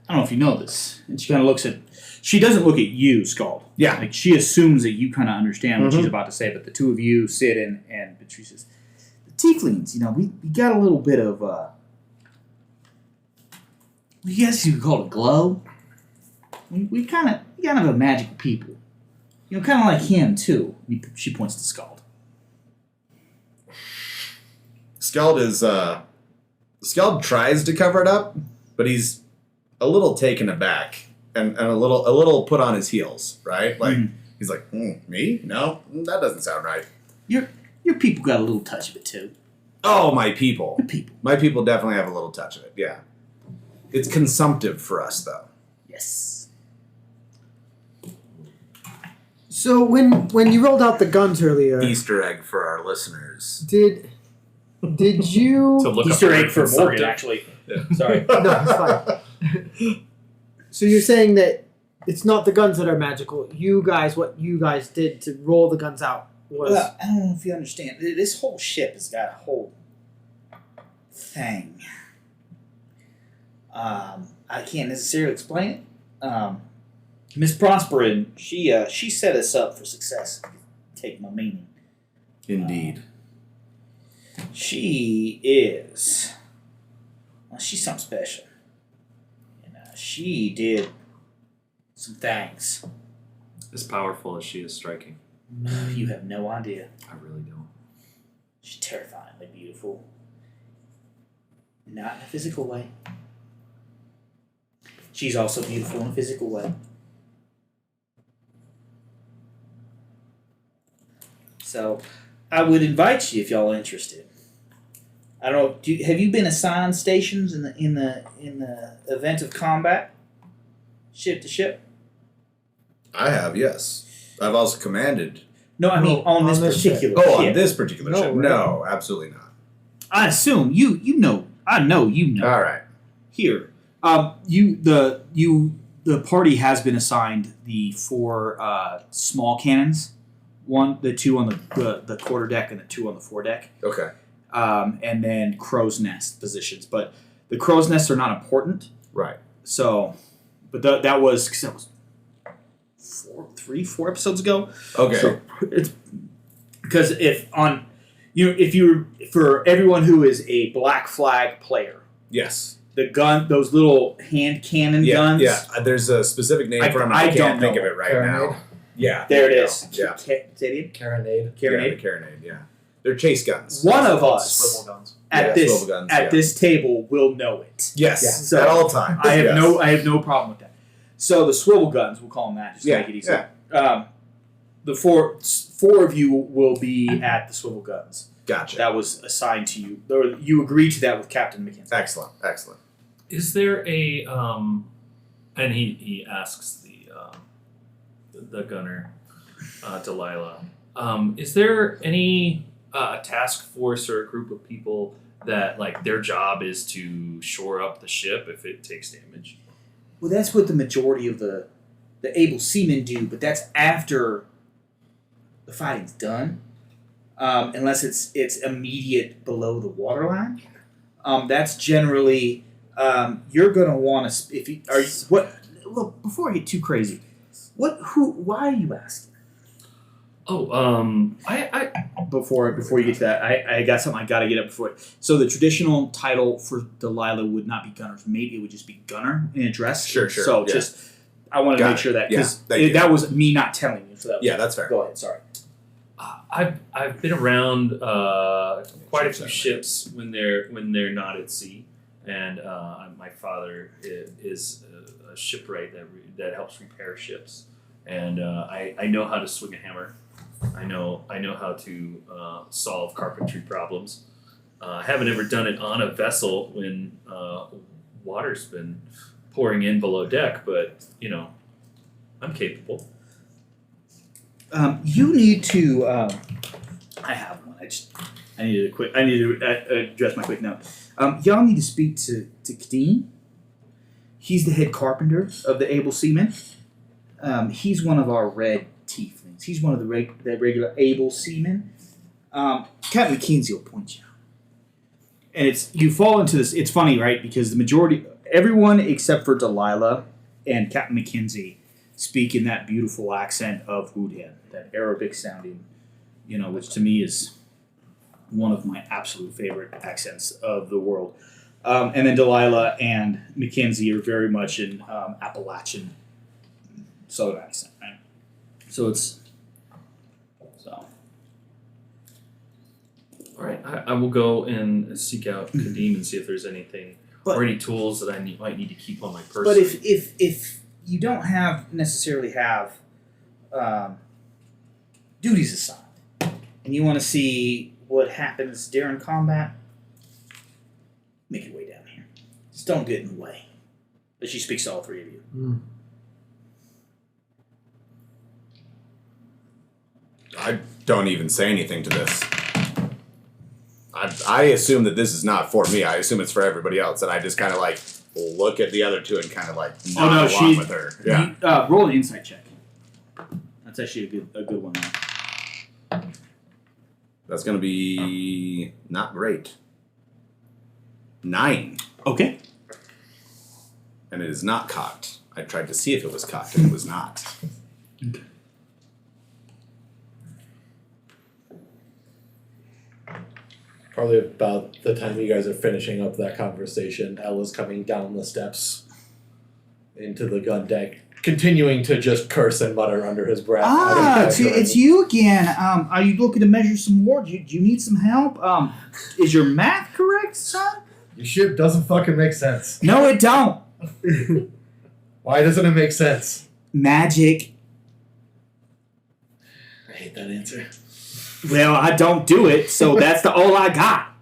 don't know if you know this. And she kind of looks at. She doesn't look at you, Scald. Yeah. Like she assumes that you kind of understand what she's about to say, but the two of you, Sid and Patrice, says, the tieflings, we got a little bit of I guess you could call it a glow. We kind of a magical people. Kind of like him too. She points to Scald. Skeld tries to cover it up, but he's a little taken aback and a little put on his heels, right? Like he's like, me? No, that doesn't sound right. Your people got a little touch of it too. Oh, my people. Your people. My people definitely have a little touch of it. Yeah, it's consumptive for us though. Yes. So when you rolled out the guns earlier, Easter egg for our listeners. did you? To look Easter up the egg word for Morgan, consumptive. actually. Yeah. Sorry. No, it's fine. So you're saying that it's not the guns that are magical. What you guys did to roll the guns out was. Well, I don't know if you understand. This whole ship has got a whole thing. I can't necessarily explain it. Miss Prosperin, she set us up for success. Take my meaning. Indeed. She is. Well, she's something special. And she did some things. As powerful as she is striking. You have no idea. I really don't. She's terrifyingly beautiful. Not in a physical way. She's also beautiful in a physical way. So, I would invite you if y'all are interested. I don't know. Have you been assigned stations in the event of combat, ship to ship? I have, yes. I've also commanded. No, I mean on this particular Oh, ship. on this particular No, ship? right? No, absolutely not. I assume you know. I know you know. All right. Here, the party has been assigned the 4 small cannons, the 2 on the quarter deck and the 2 on the foredeck, Okay. and then crow's nest positions. But the crow's nests are not important. Right. So, but that was 4 episodes ago. Okay. So it's because for everyone who is a Black Flag player, Yes. those little hand cannon guns. Yeah. There's a specific name for them. I can't don't think know. of it right Carronade? now. Yeah. There it you is. go. Yeah. Say it again? Carronade. Yeah, Carronade. the carronade. Yeah. They're chase guns. One of us Swivel guns. at Yeah, swivel guns, yeah. this table will know it. Yes. Yeah. So, at all times. I have Yes. no problem with that. So the swivel guns, we'll call them that, just to Yeah, make it easy. The four of you will be at the swivel guns. Gotcha. That was assigned to you. Or you agreed to that with Captain McKenzie. Excellent. Excellent. Is there a and he asks the gunner Delilah, is there any task force or a group of people that like their job is to shore up the ship if it takes damage? Well, that's what the majority of the able seamen do, but that's after the fighting's done. Unless it's immediate below the waterline. That's generally you're gonna want to. Well, before I get too crazy, why are you asking? Oh, I Before you get to that, I got something I got to get up before it. So the traditional title for Delilah would not be gunner. Maybe it would just be gunner in a dress. Sure. So Yeah. I want to Got make it. sure that Yeah, because thank you. that was me not telling you. So that was, Yeah, that's fair. Go ahead. Sorry. I've been around quite a few ships when they're not at sea, and my father is a shipwright that helps repair ships, and I know how to swing a hammer. I know how to solve carpentry problems. I haven't ever done it on a vessel when water's been pouring in below deck, but I'm capable. You need to. I have one. I need to address my quick note. Y'all need to speak to Kadeen. He's the head carpenter of the Able Seamen. He's one of our red tieflings. He's one of the regular Able Seamen. Captain McKenzie will point you out. And you fall into this. It's funny, right? Because the majority, everyone except for Delilah and Captain McKenzie speak in that beautiful accent of Houdin, that Arabic sounding, which to me is one of my absolute favorite accents of the world. And then Delilah and Mackenzie are very much in Appalachian Southern accent, right? So. All right, I will go and seek out Kadim and see if there's anything or any tools that I might need to keep on my person. But if you don't necessarily have duties assigned, and you want to see what happens during combat, make your way down here. Just don't get in the way. But she speaks to all three of you. I don't even say anything to this. I assume that this is not for me. I assume it's for everybody else, and I just kind of like look at the other two and kind of like nod along with her. Yeah. Roll an insight check. That's actually a good one. That's gonna be not great. 9. Okay. And it is not cocked. I tried to see if it was cocked, and it was not. Probably about the time you guys are finishing up that conversation, Ella's coming down the steps into the gun deck, continuing to just curse and mutter under his breath. It's you again. Are you looking to measure some more? Do you need some help? Is your math correct, son? Your ship doesn't fucking make sense. No, it don't. Why doesn't it make sense? Magic. I hate that answer. Well, I don't do it, so that's all I got.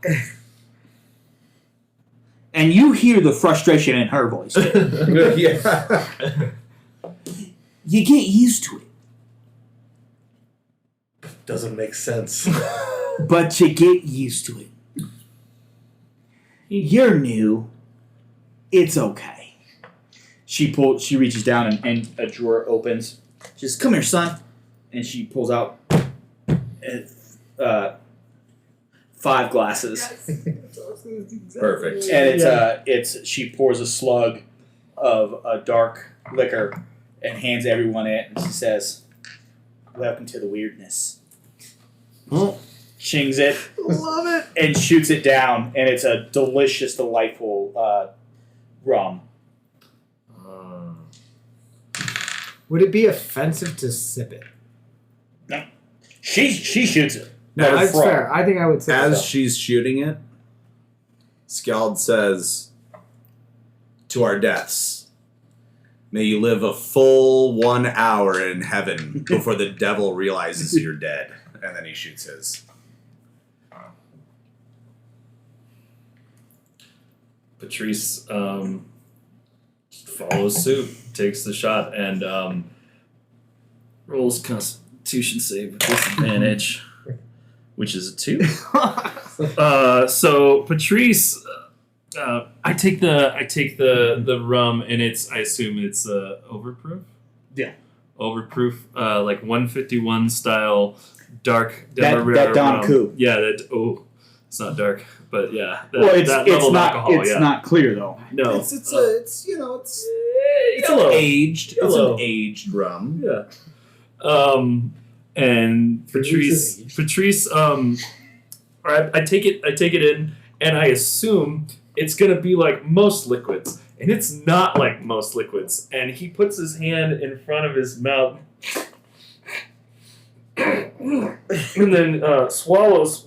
And you hear the frustration in her voice. Yeah. You get used to it. Doesn't make sense. But you get used to it. You're new. It's okay. She reaches down and a drawer opens. She says, "Come here, son." And she pulls out 5 glasses. Perfect. And she pours a slug of a dark liquor and hands everyone it, and she says, "Welcome to the weirdness." Chings it, Love it. and shoots it down, and it's a delicious, delightful rum. Would it be offensive to sip it? No, she shoots it. No, that's fair. I think I would sip it. As she's shooting it, Skald says, "To our deaths, may you live a full 1 hour in heaven before the devil realizes you're dead." And then he shoots his. Patrice follows suit, takes the shot, and rolls Constitution save with disadvantage, which is a 2. So Patrice, I take the rum, and I assume it's overproof. Yeah. Overproof, like 151 style dark. That Don rum. Coup. Yeah. It's not dark, but yeah. It's that level of not. alcohol, It's yeah. not clear though. No. It's yellow. aged. It's Yellow. an aged rum. Yeah. And Patrice, I take it in, and I assume it's gonna be like most liquids, and it's not like most liquids. And he puts his hand in front of his mouth, and then swallows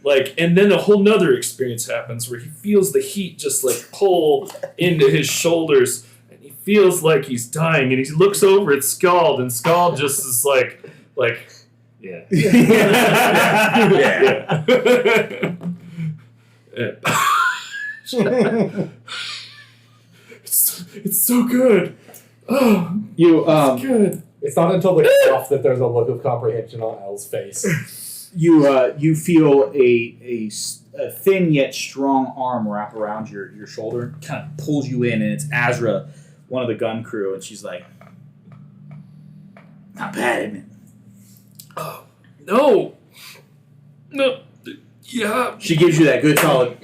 and then a whole nother experience happens where he feels the heat just like pull into his shoulders. He feels like he's dying, and he looks over at Skald, and Skald just is like, yeah. It's so good. Oh, it's good. It's not until they cough that there's a look of comprehension on Elle's face. You feel a thin yet strong arm wrap around your shoulder, kind of pulls you in, and it's Azra, one of the gun crew, and she's like, "Not bad, isn't it?" No, No. Yeah. She gives you that good solid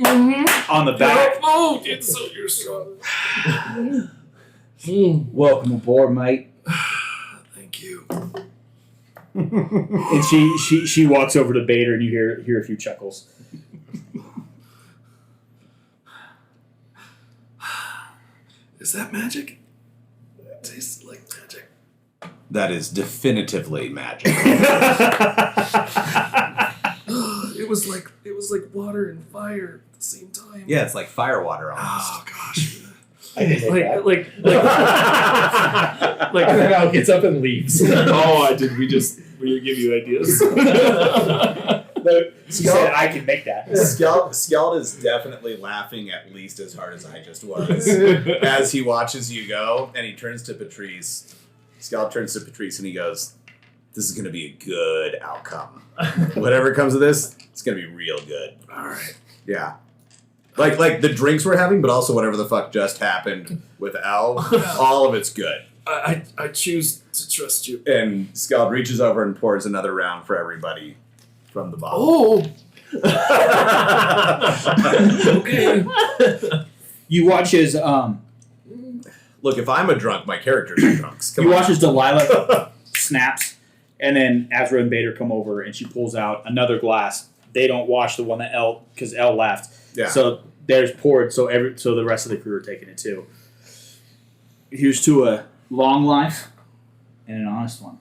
on the back. Oh, it's so you're strong. Welcome aboard, mate. Thank you. And she walks over to Bader, and you hear a few chuckles. Is that magic? It tastes like magic. That is definitively magic. It was like water and fire at the same time. Yeah, it's like fire water almost. Oh gosh. I can make that. like And then Al gets up and leaves. oh, we give you ideas. She said, I can make that. Skeld is definitely laughing at least as hard as I just was as he watches you go, and he turns to Patrice. Skeld turns to Patrice and he goes, "This is going to be a good outcome. Whatever comes of this, it's going to be real good." All right. Yeah. Like the drinks we're having, but also whatever the fuck just happened with Al, all of it's good. I choose to trust you. And Skeld reaches over and pours another round for everybody from the bottle. Oh. Okay. You watch as Look, if I'm a drunk, my characters are drunks. Come you on. watch as Delilah snaps, and then Azra and Bader come over, and she pulls out another glass. They don't wash the one that because Elle left. Yeah. So there's poured, so the rest of the crew are taking it too. Here's to a long life and an honest one.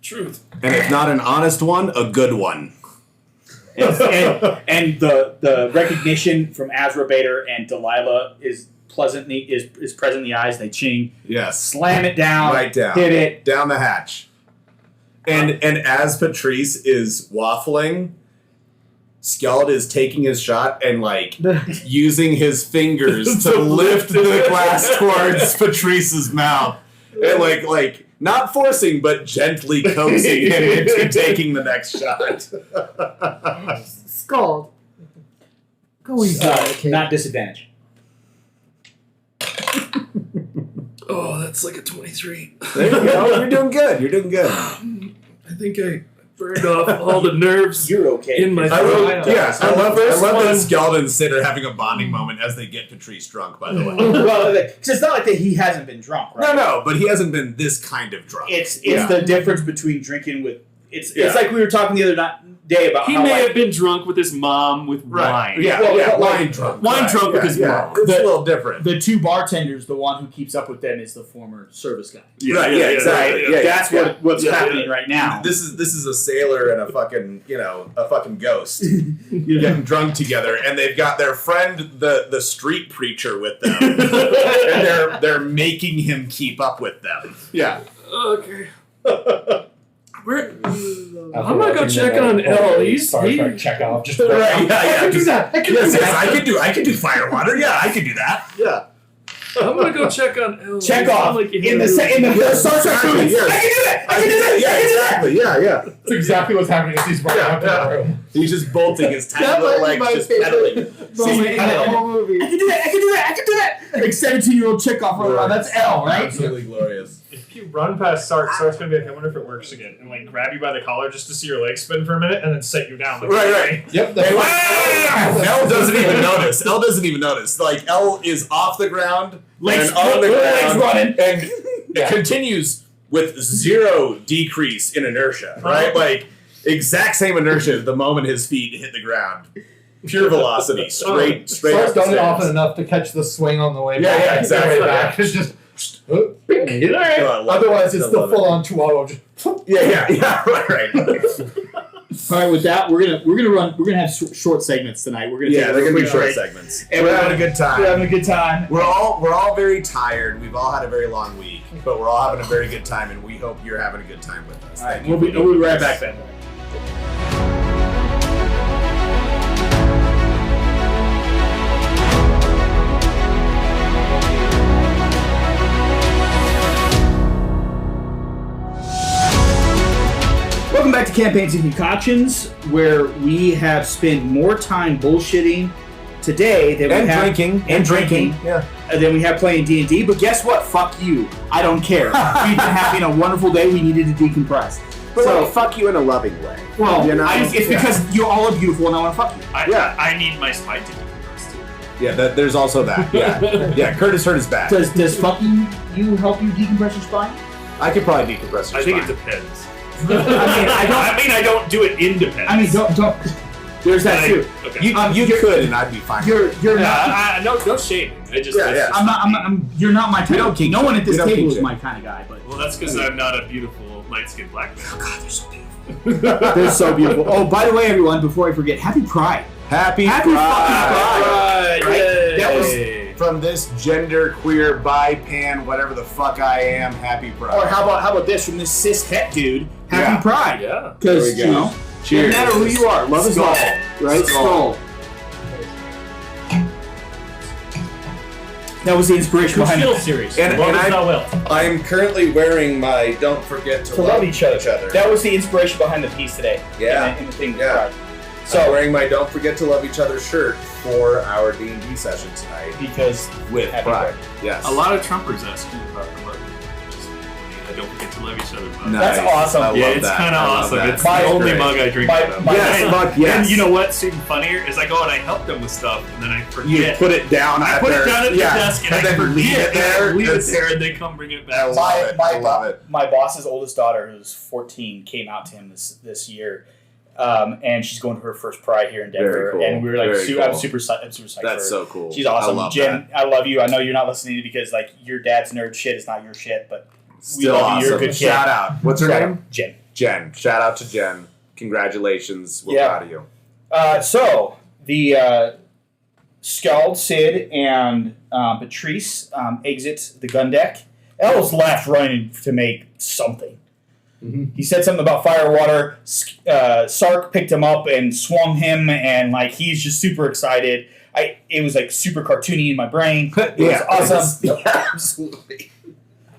Truth. And if not an honest one, a good one. And the recognition from Azra, Bader, and Delilah is present in the eyes. They ching, Yes. slam it down, Right down. hit it. Down the hatch. And as Patrice is waffling, Skeld is taking his shot and using his fingers to lift the glass towards Patrice's mouth. And not forcing, but gently coaxing him into taking the next shot. Scald. Go easy. Not disadvantage. Oh, that's like a 23. There you go. You're doing good. You're doing good. I think I burned off all the nerves You're okay. in my I throat. love that Skeld and Sid are having a bonding moment as they get Patrice drunk, by the way. Well, because it's not like that he hasn't been drunk, right? No, but he hasn't been this kind of drunk. It's the difference between drinking with. It's like we were talking the other day about He how may like, have been drunk with his mom with wine. Yeah, Well, wine drunk. Wine drunk with his mom. It's a little different. the two bartenders, the one who keeps up with them is the former service guy. Exactly. Yeah, That's what's Yeah, happening yeah. right now. This is a sailor and a fucking ghost getting drunk together, and they've got their friend the street preacher with them, and they're making him keep up with them. Yeah. Okay. I'm gonna go check on Elle. Star Trek check off. Just Right. I Yeah. can do that. I can do Yes, that. I could do fire water. Yeah, I could do that. Yeah. I'm gonna go check on Elle. Check I'm off like, in the Star Trek movie. Yes. I can do that. I can do that. Yeah, exactly. Yeah. That's exactly what's happening as he's running up to the room. He's just bolting his tiny That little might be legs, my just favorite pedaling. moment in the whole movie. I can do that. I can do that. I can do that. Like 17-year-old chick off running around. That's Elle, right? Absolutely glorious. If you run past Sark's gonna be like, I wonder if it works again, and grab you by the collar just to see your legs spin for a minute, and then set you down. Right. Yep. Elle doesn't even notice. Elle doesn't even notice. Elle is off the ground, Legs and on the ground, running. and it continues with zero decrease in inertia. Right, exact same inertia the moment his feet hit the ground. Pure velocity, straight. Star's up the done it stairs. often enough to catch the swing on the way Yeah, back. yeah, exactly. The way back. It's just. All right. Oh, I love Otherwise, it. it's I the love it. full-on chihuahua. Just Yeah. Right. All right, with that, we're gonna have short segments tonight. We're gonna Yeah, they're gonna be quick short break. segments. And We're having a good time. We're having a good time. We're all very tired. We've all had a very long week, but we're all having a very good time, and we hope you're having a good time with us. All right, Thank you we'll for be right being back with us. then. Welcome back to Campaigns and Concoctions, where we have spent more time bullshitting today than we have drinking. Yeah. than we have playing D&D. But guess what? Fuck you. I don't care. We've been having a wonderful day. We needed to decompress. But So- like, fuck you in a loving way. Well, You know? it's because you all are beautiful and I want to fuck you. I need my spine to decompress too. Yeah, there's also that. Yeah, yeah. Curtis hurt his back. Does fucking you help you decompress your spine? I could probably decompress your I think it spine. depends. I I don't do it independent. don't. There's that too. Okay. You could, and I'd be fine. You're Yeah, no shaming. I just. Yeah, that's yeah. just I'm you're not my type. We don't kink no one at this We don't table kink is shame. my kind of guy, but Well, that's because I'm not a beautiful light-skinned black man. God, they're so beautiful. They're so beautiful. Oh, by the way, everyone, before I forget, Happy Pride. Happy Happy Pride. fucking Pride. Right? That was. From this gender queer bi pan whatever the fuck I am. Happy Pride. Or how about this from this cis het dude? Happy Yeah. Pride. Yeah. Because There we you go. know, Cheers. no matter who you are, love is Skull. all. Right? Skull. Skull. That was the inspiration Good behind skill it. series. And- Love and is I- not will. I'm currently wearing my "Don't Forget to love each other. other." That was the inspiration behind the piece today. Yeah. In the thing. Yeah. Pride. So I'm So wearing my "Don't Forget to Love Each Other" shirt for our D&D session tonight because with Happy Pride. Yes. A lot of Trumpers ask me about the mug. Just, I don't forget to love each other. Mug. That's awesome. I love Yeah, it's that. kind I of love awesome. that. It's My the only great. mug I drink My- out of. my- Yes, And- fuck yes. And you know what's even funnier is I go and I help them with stuff, and then I You forget. put it down. I at put their, it down at yeah, the desk, and I then forget leave it there. Leave it That's- there, and they come bring it I back. love it. I love it. My boss's oldest daughter, who's 14, came out to him this year, and she's going to her first Pride here in Denver. Very cool. And we were like, Very I'm cool. super psyched for her. That's so cool. She's awesome. I love Jen, I love you. I know you're not listening because like your dad's nerd shit is not your shit, but Still we love awesome. you. You're a good kid. Shout out. What's her name? Jen. Jen. Shout out to Jen. Congratulations. We're Yeah. proud of you. So the Scald, Sid, and Patrice exit the gun deck. Ellis left running to make something. He said something about fire water. Sark picked him up and swung him, and like he's just super excited. It was like super cartoony in my brain. It was awesome. Yeah, absolutely.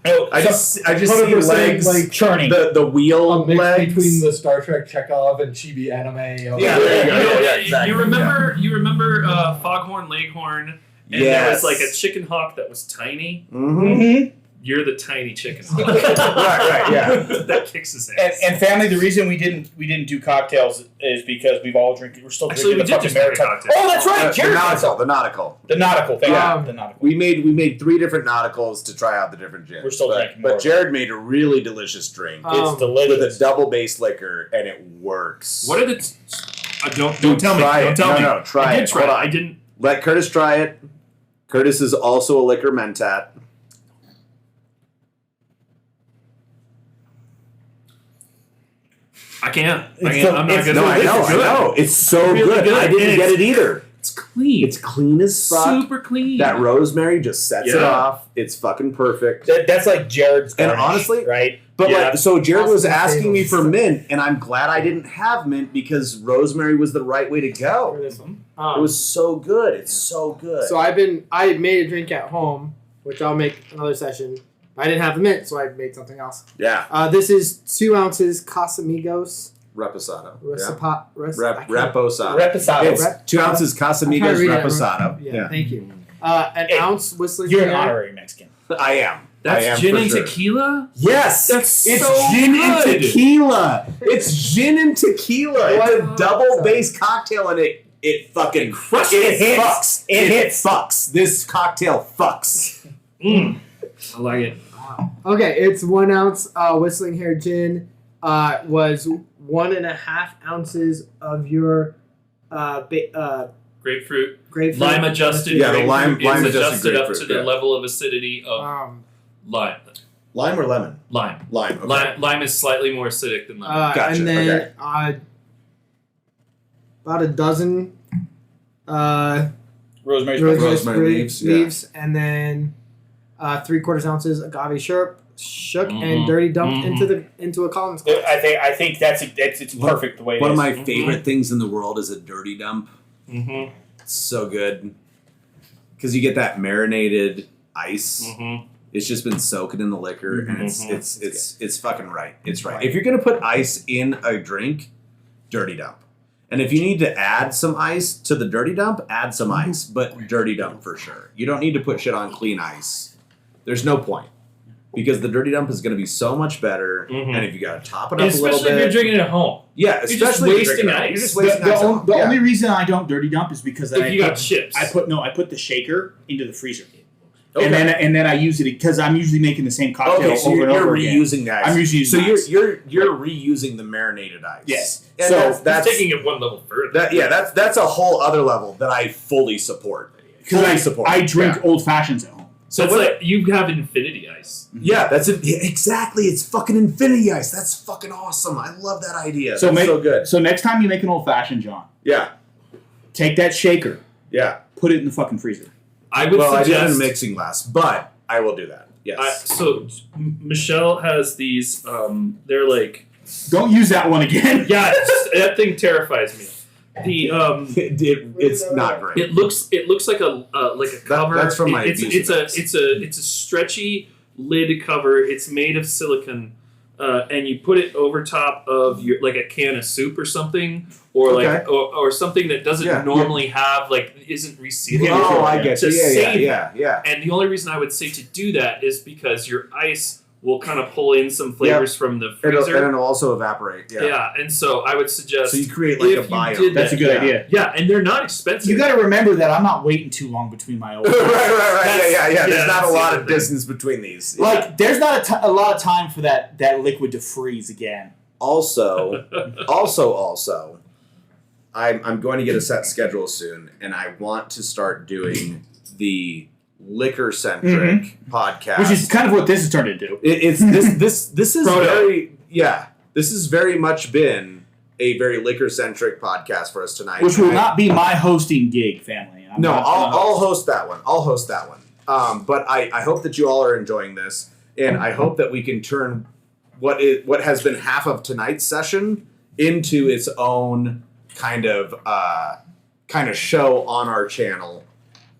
Oh, I just see 100% legs, like churning. the wheel A mix legs. between the Star Trek Chekhov and Chibi anime. Yeah, there you go. You know, Yeah, exactly. You remember Foghorn Leghorn, and there was like a chicken hawk that was tiny. Mm-hmm. You're the tiny chicken hawk. Right, yeah. That kicks his ass. And family, the reason we didn't do cocktails is because we've all drinking. We're still Actually, drinking we the did fucking just make a Maritime. cocktail. Oh, that's right. The Jared nautical. The nautical. The nautical. Thank Yeah. you. The nautical. We made 3 different nauticals to try out the different gins. We're still drinking more But of Jared made a really delicious drink. It's with a delicious. double base liquor, and it works. What are the? Don't tell me. Try Don't it. tell me. No, try I it. did try Hold it. on. I didn't. Let Curtis try it. Curtis is also a liquor mentat. I can't. It's I'm not it's gonna. No, I It's know, I good. know. It's so Really good. good. I didn't And get it's- it either. It's clean. It's clean as fuck. super clean. That rosemary just sets it Yeah. off. It's fucking perfect. That's like Jared's. And garnish, honestly- right? But Yeah. like, so Jared was Awesome asking me potatoes. for mint, and I'm glad I didn't have mint because rosemary was the right way to For go. this one. It was so good. It's so good. So I made a drink at home, which I'll make another session. I didn't have the mint, so I made something else. yeah, This is 2 ounces Casamigos reposado. Yeah. Recipe. Reposado. Reposado. It's 2 ounces I'm trying Casamigos to read it. reposado. Yeah, thank you. An Hey, ounce Whistler. You're an Ginger. honorary Mexican. I am. I am That's gin for and sure. tequila. Yes, That's it's so gin good. and tequila. It's gin and tequila. It's a double base cocktail, and it fucking crushes it it. fucks. It hits. fucks. This cocktail fucks. I like it. Okay, it's 1 ounce Whistling Hair Gin. Was 1.5 ounces of your Grapefruit. grapefruit. Lime adjusted. Yeah, the grapefruit lime is adjusted adjusted up grapefruit, to the yeah. level of acidity of lime. Lime or lemon? Lime. Lime. Okay. Lime is slightly more acidic than lemon. Gotcha, And then okay. about a dozen Rosemary's Rosemary leaves, and then 3/4 ounces agave syrup, shook and Mhm, dirty dumped mhm. into a Collins glass. I think it's perfect the way it is. One of my Mhm. favorite things in the world is a dirty dump. Mm-hmm. It's so good because you get that marinated ice. Mm-hmm. It's just been soaking in the liquor, and Mhm. it's fucking right. It's right. If you're gonna put ice in a drink, dirty dump. And if you need to add some ice to the dirty dump, add some ice, but dirty dump for sure. You don't need to put shit on clean ice. There's no point. because the dirty dump is going to be so much better. Mhm. And if you got to top it And up a little especially if bit, you're drinking it at home. yeah, just especially if wasting drinking it, ice. You're just The, wasting ice. the Yeah. only reason I don't dirty dump is because If I you put, got chips. I put the shaker into the freezer. Okay. And then I use it because I'm usually making the same cocktail Okay, so over you're, and over you're again. reusing the ice. I'm usually so using you're reusing the marinated ice. Yes. And So that's taking it one level further. that's a whole other level that I fully support. because I drink Yeah. old fashions at home. So it's like you have infinity ice. Yeah, that's it. Yeah, exactly. It's fucking infinity ice. That's fucking awesome. I love that idea. So That's so good. So next time you make an old fashioned, John, Yeah, take that shaker, yeah. put it in the fucking freezer. I would Well, I did it in a suggest. mixing glass, but I will do that. Yes. So Michelle has these. They're like, Don't use that one again. yeah, that thing terrifies me. The it's not great. it looks like a cover. that's from my it's a stretchy lid cover. It's made of silicone, and you put it over top of your like a can of soup or something, or Okay. like or something that doesn't Yeah. normally have like isn't resealable. Oh, I get To you. Yeah, save yeah. And the only reason I would say to do that is because your ice will kind of pull in some flavors from the freezer. And it'll also evaporate. Yeah. Yeah, and so I would suggest So you create like if a you biome. did That's a good Yeah. idea. yeah, and they're not expensive. You got to remember that I'm not waiting too long between my old. right. That's- Yeah. yeah, There's not that's a the lot other of thing. distance between these. Like, there's not a lot of time for that liquid to freeze again. Also, I'm going to get a set schedule soon, and I want to start doing the liquor centric podcast, Which is kind of what this has turned into. it's this is Proto. this has very much been a very liquor centric podcast for us tonight. Which will not be my hosting gig, family. I'm No, not I'll gonna host that one. But I hope that you all are enjoying this, and I hope that we can turn what has been half of tonight's session into its own kind of show on our channel,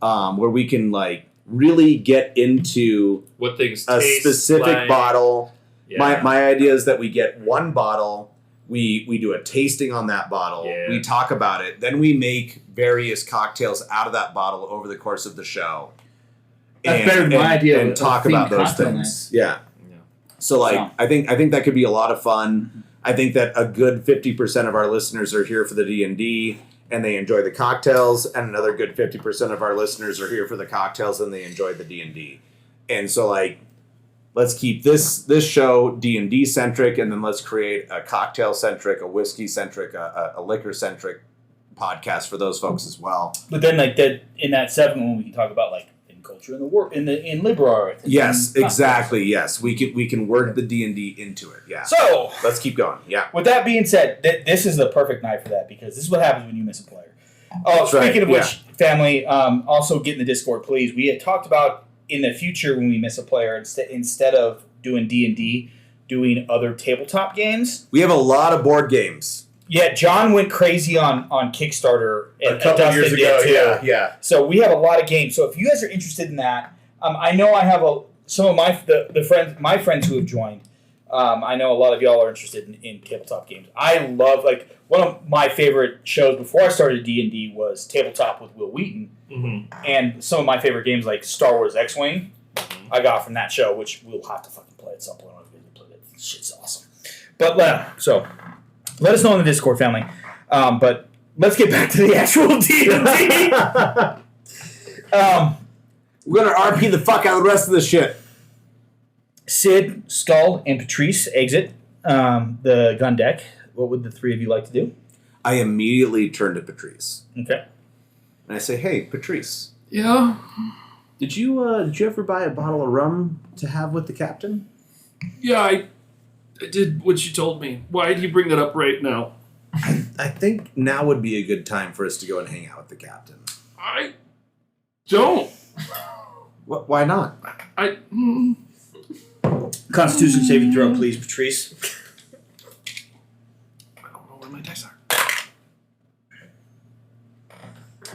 where we can like really get into what things a taste specific like. bottle. Yeah. My idea is that we get one bottle, we do a tasting on that bottle, Yeah. we talk about it, then we make various cocktails out of that bottle over the course of the show. That's better than my idea And of talk themed about those cocktail things. nights. Yeah. Yeah. So like So- I think that could be a lot of fun. I think that a good 50% of our listeners are here for the D&D and they enjoy the cocktails, and another good 50% of our listeners are here for the cocktails and they enjoy the D&D. And so like let's keep this show D&D centric, and then let's create a cocktail centric, a whiskey centric, a liquor centric podcast for those folks as well. But then, like that in that second one, we can talk about like in culture in the work in liberal arts. Yes, and exactly. Yes, we can work the D&D into it. Yeah. So, Let's keep going. Yeah. with that being said, this is the perfect night for that because this is what happens when you miss a player. Oh, That's right, speaking of yeah. which, family, also get in the Discord, please. We had talked about in the future when we miss a player, instead of doing D&D, doing other tabletop games. We have a lot of board games. Yeah, John went crazy on Kickstarter A couple Dustin years did ago, too. yeah. So we have a lot of games. So if you guys are interested in that, I know I have some of my friends who have joined. I know a lot of y'all are interested in tabletop games. I love one of my favorite shows before I started D&D was Tabletop with Will Wheaton, and some of my favorite games like Star Wars X-Wing, I got from that show, which we'll have to fucking play at some point. I'm going to play that. Shit's awesome. But so let us know in the Discord, family. But let's get back to the actual D&D. We're gonna RP the fuck out of the rest of this shit. Sid, Skull, and Patrice exit the gun deck. What would the three of you like to do? I immediately turn to Patrice Okay. and I say, "Hey, Patrice, Yeah. did you ever buy a bottle of rum to have with the captain?" Yeah, I did what you told me. Why did you bring that up right now? I think now would be a good time for us to go and hang out with the captain. I don't. Why not? Constitution saving throw, please, Patrice. I don't know where my dice are.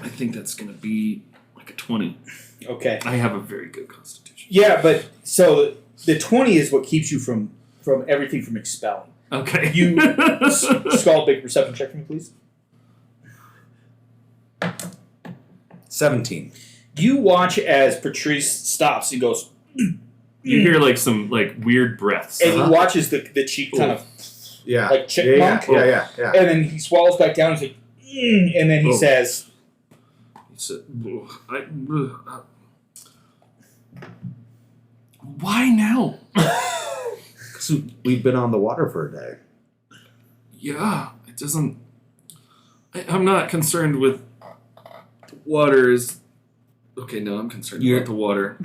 I think that's going to be like a 20. Okay. I have a very good constitution. Yeah, but so the 20 is what keeps you from everything from expelling. Okay. You Skull, big perception check for me, please. 17. You watch as Patrice stops and goes, You hear like some like weird breaths. And he watches the cheek kind of Yeah. like chipmunk. Yeah. And then he swallows back down. He's like, and then he says, He said, "Why now?" Because we've been on the water for a day. Yeah, it doesn't. I'm not concerned with the water. Okay, no, I'm concerned about the water.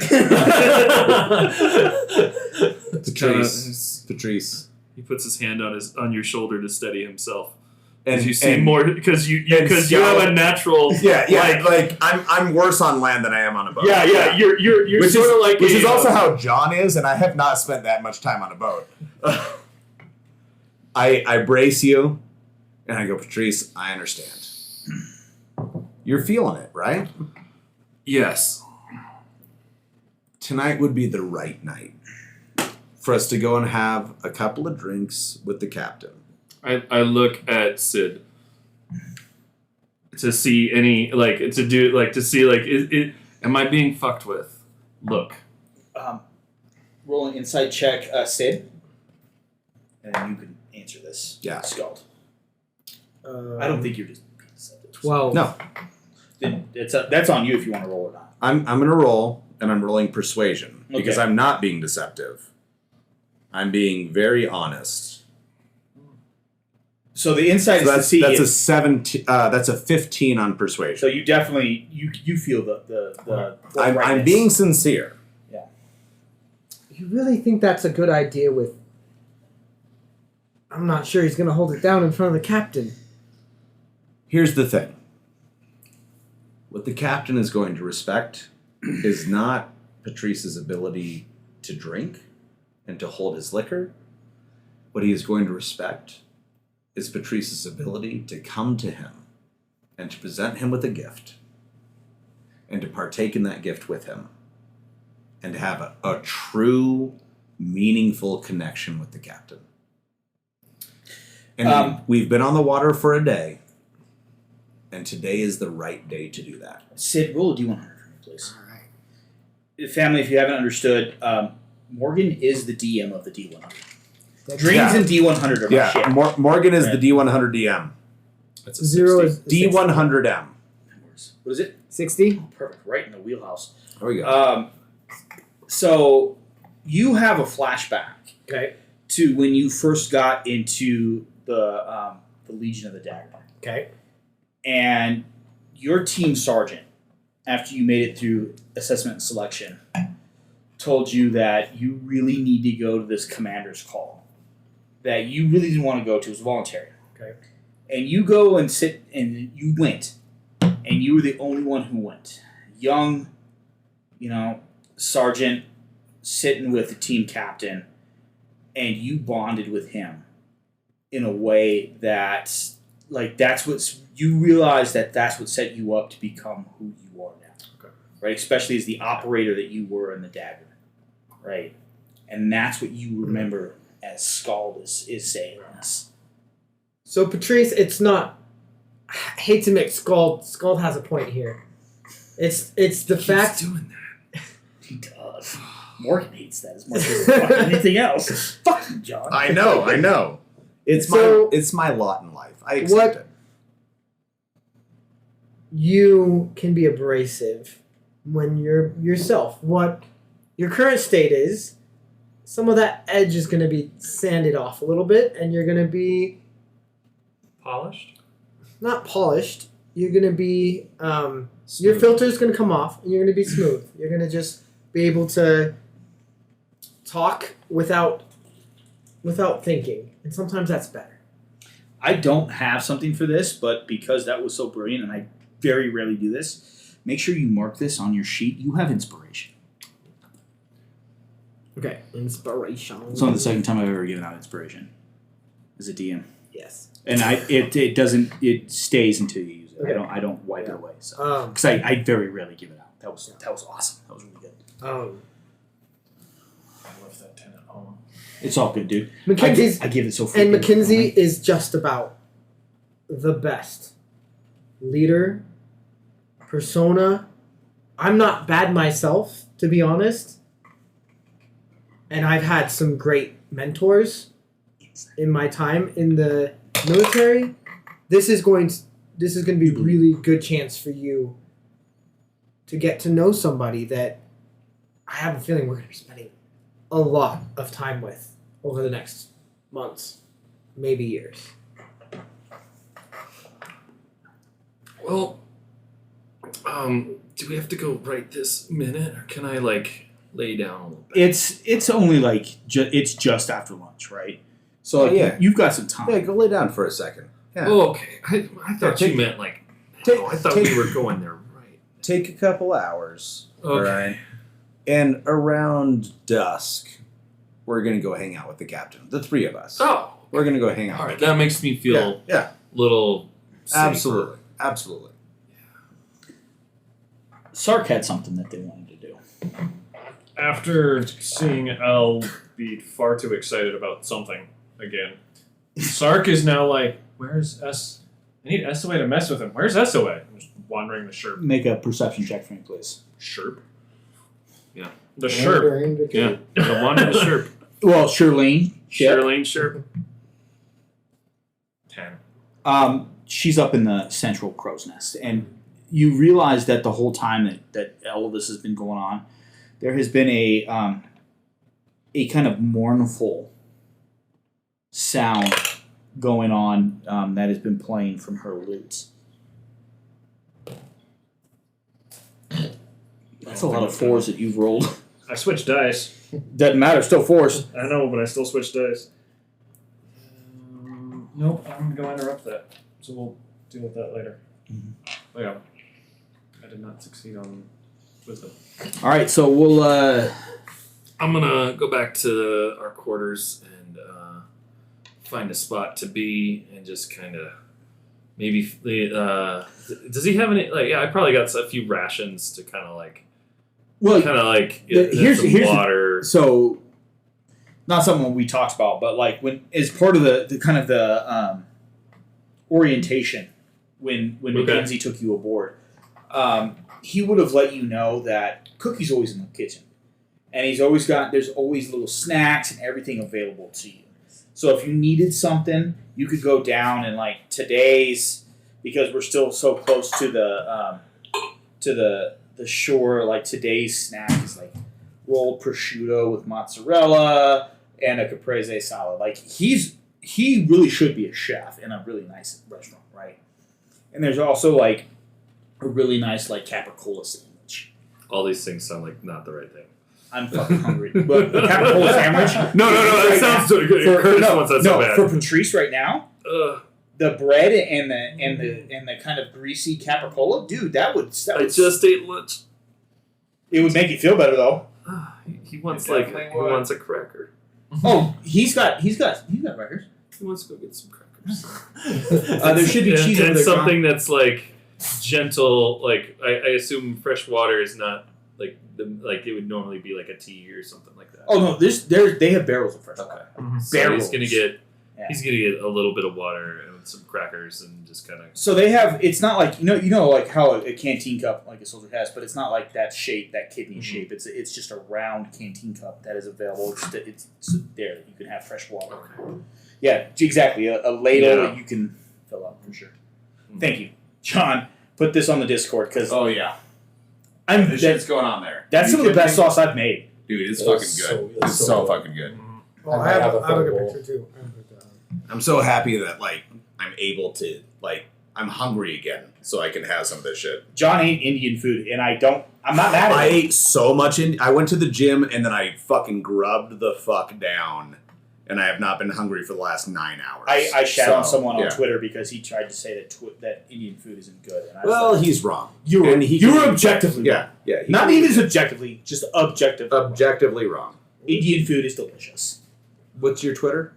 Patrice. He puts his hand on your shoulder to steady himself. And you seem more because you have a natural like I'm worse on land than I am on a boat. Yeah. You're which sort of like Which is also how John is, and I have not spent that much time on a boat. I brace you, and I go, Patrice, I understand. You're feeling it, right? Yes. Tonight would be the right night for us to go and have a couple of drinks with the captain. I look at Sid to see any to see am I being fucked with? Look. roll an insight check, Sid. And then you can answer this. Yeah. Scald. I don't think you're just being deceptive. 12. No, Then that's on you if you want to roll or not. I'm gonna roll, and I'm rolling persuasion because Okay. I'm not being deceptive. I'm being very honest. So the insight So is to see that's if- a 17. That's a 15 on persuasion. So you definitely you feel the I'm rightness. being sincere. You really think that's a good idea with... I'm not sure he's going to hold it down in front of the captain. Here's the thing. What the captain is going to respect is not Patrice's ability to drink and to hold his liquor. What he is going to respect is Patrice's ability to come to him and to present him with a gift and to partake in that gift with him and to have a true, meaningful connection with the captain. And we've been on the water for a day, and today is the right day to do that. Sid, roll a D100 for me, please. All right. Family, if you haven't understood, Morgan is the DM of the D100. Dreams and D100 are my shit. Morgan is the D100 DM. That's a 0 is... D100M. What is it? 60? Oh, perfect. Right in the wheelhouse. There we go. So you have a flashback Okay. to when you first got into the Legion of the Dagger. Okay. And your team sergeant, after you made it through assessment and selection, told you that you really need to go to this commander's call that you really didn't want to go to. It was voluntary. Okay. And you go and sit, and you went, and you were the only one who went. Young, sergeant sitting with the team captain, and you bonded with him in a way that, you realize that's what set you up to become who you are now. Okay. Right? Especially as the operator that you were in the Dagger. Right? And that's what you remember as Scald is saying this. So, Patrice, it's not... I hate to make Scald has a point here. It's the fact... doing that. He does. Morgan hates that as much as fucking anything else. Fuck you, John. I know. It's So- my lot in life. I accept it. You can be abrasive when you're yourself. What your current state is, some of that edge is going to be sanded off a little bit, and you're going to be Polished? not polished. You're going to be your filter's going to come off, and you're going to be smooth. You're going to just be able to talk without thinking, and sometimes that's better. I don't have something for this, but because that was so brilliant, and I very rarely do this, make sure you mark this on your sheet. You have inspiration. Okay, inspiration. It's only the second time I've ever given out inspiration as a DM, Yes. and it stays until you use it. Okay. I don't wipe it away. So because I very rarely give it out. That was awesome. That was really good. I left that 10 at home. It's all good, dude. Mackenzie's I give it so. and freaking Mackenzie willingly. is just about the best leader, persona. I'm not bad myself, to be honest, and I've had some great mentors in my time in the military. This is going to be a really good chance for you to get to know somebody that I have a feeling we're going to be spending a lot of time with over the next months, maybe years. Well, do we have to go right this minute, or can I lay down a little bit? It's only it's just after lunch, right? So you've got some time. Yeah, go lay down for a second. Yeah. Oh, okay. I thought you meant I thought we were going there right. Take a couple hours. Okay. All right. And around dusk, we're gonna go hang out with the captain. The three of us. Oh, We're gonna go hang out. all with right. the That makes me feel Yeah. little safer. Absolutely. Absolutely. Sark had something that they wanted to do. After seeing L be far too excited about something again, Sark is now like, "Where's S? I need SOA to mess with him. Where's SOA?" I'm just wandering the Sherp. Make a perception check for me, please. Sherp. Yeah. The Sherp. Yeah. The one in the Sherp. Well, Shirlene. Shirlene Sherp. 10. She's up in the central crow's nest, and you realize that the whole time that all of this has been going on, there has been a kind of mournful sound going on that has been playing from her lutes. That's a lot of fours that you've rolled. I switched dice. Doesn't matter, still fours. I know, but I still switched dice. Nope, I'm going to interrupt that. So we'll deal with that later. Oh, yeah. I did not succeed on wisdom. All right, so we'll. I'm gonna go back to our quarters and find a spot to be and just kind of maybe. Does he have any? I probably got a few rations to kind of here's some the- water. So, not something we talked about, but when as part of the kind of the orientation when Mackenzie took you aboard, he would have let you know that Cookie's always in the kitchen, and there's always little snacks and everything available to you. So if you needed something, you could go down and today's, because we're still so close to the shore. Today's snack is rolled prosciutto with mozzarella and a caprese salad. He really should be a chef in a really nice restaurant, right? And there's also a really nice capricola sandwich. All these things sound like not the right thing. I'm fucking hungry. But the capricola sandwich. No. That sounds so good. Curtis wants that so bad. For Patrice right now, Ugh. the bread and the kind of greasy capricola, dude, that would. I just ate lunch. It would make you feel better though. He wants You he definitely would. wants a cracker. Oh, he's got records. He wants to go get some crackers. There should be cheese over and there, John. something that's gentle. I assume fresh water is not it would normally be a tea or something like that. Oh no, they have barrels of fresh water. So Barrels. he's gonna get Yeah. he's gonna get a little bit of water and some crackers and just kind of. So they have. It's not how a canteen cup a soldier has, but it's not that shape, that kidney shape. It's just a round canteen cup that is available. It's there. You can have fresh water. Okay. Yeah, exactly. A ladle Yeah. that you can fill up for sure. Thank you, John. Put this on the Discord because Oh yeah, I'm. shit's going on there. That's some of the best sauce I've made. Dude, it's It fucking was good. so- It's so fucking good. Well, I I have have a a good bowl. picture too. I'm so happy that I'm able to I'm hungry again, so I can have some of this shit. John ate Indian food, and I'm not mad at I it. ate so much I went to the gym and then I fucking grubbed the fuck down, and I have not been hungry for the last 9 hours. I shat on someone on yeah. Twitter because he tried to say that Indian food isn't good. And I was Well, like, he's wrong. you were and he you can- were objectively wrong. Yeah. he Not can- even subjectively, just objectively. objectively wrong. Indian food is delicious. What's your Twitter?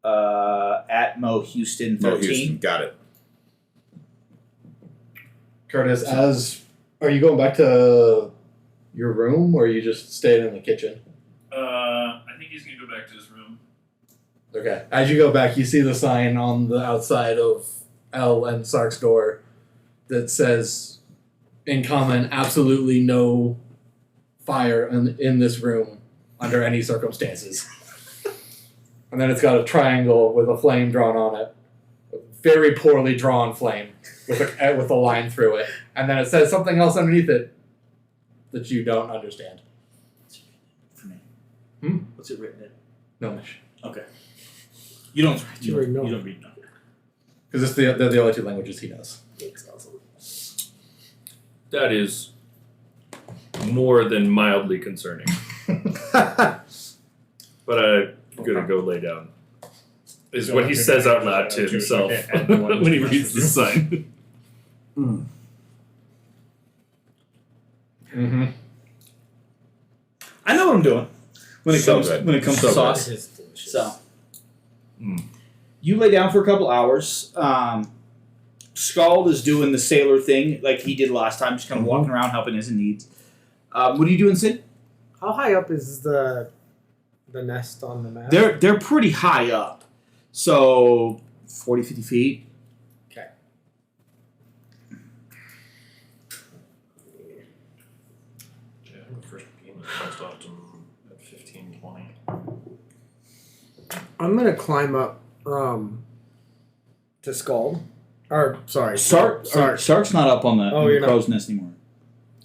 At Mo Houston 13. Mo Houston. Got it. Curtis, are you going back to your room, or are you just staying in the kitchen? I think he's gonna go back to his room. Okay. As you go back, you see the sign on the outside of L and Sark's door that says, in common, absolutely no fire in this room under any circumstances. And then it's got a triangle with a flame drawn on it. A very poorly drawn flame with a line through it. And then it says something else underneath it that you don't understand. For me. Hmm? What's it written in? Gnomish. Okay. You don't. You already know. You don't read no. Because they're the only two languages he knows. That is more than mildly concerning. But I'm gonna go lay down. Is what he says out loud to himself when he reads the sign. Mm-hmm. I know what I'm doing when it comes good. when it comes to So sauce. It is delicious. So, you lay down for a couple hours. Scald is doing the sailor thing like he did last time, just kind of walking around helping his needs. What are you doing, Sid? How high up is the nest on the map? They're pretty high up, so 40, 50 feet. Okay. Yeah, I think the first game was most often at 15, 20. I'm gonna climb up to Scald. Or sorry, Sark's not up on the, Oh, you're not. crow's nest anymore.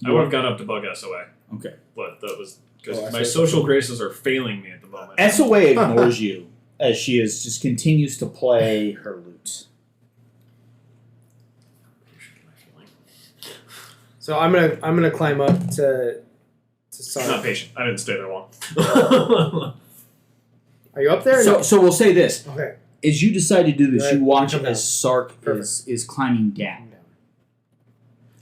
I would have gone up to bug SOA, Okay. but that was because Oh, I my see. social graces are failing me at the moment. SOA ignores you as she just continues to play her lute. So I'm gonna climb up to I'm Sark. not patient. I didn't stay there long. Are you up there? or So, no? so we'll say this: Okay. as you decide to do this, Right, you watch come down. as Sark Perfect. is climbing down.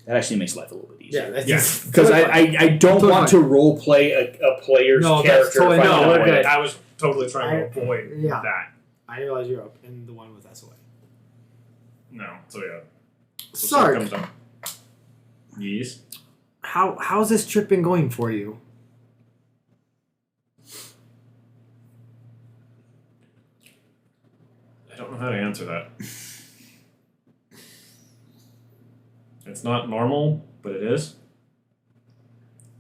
That actually makes life a little bit easier. Yeah, that's Yeah. Because I don't Totally want to role play a player's No, that's character. totally- if I no, know we're it. good. I was totally trying to avoid Yeah. that. I realize you're up in the one with SOA. No, so yeah. So Sark. comes down. Yes. How's this trip been going for you? I don't know how to answer that. It's not normal, but it is.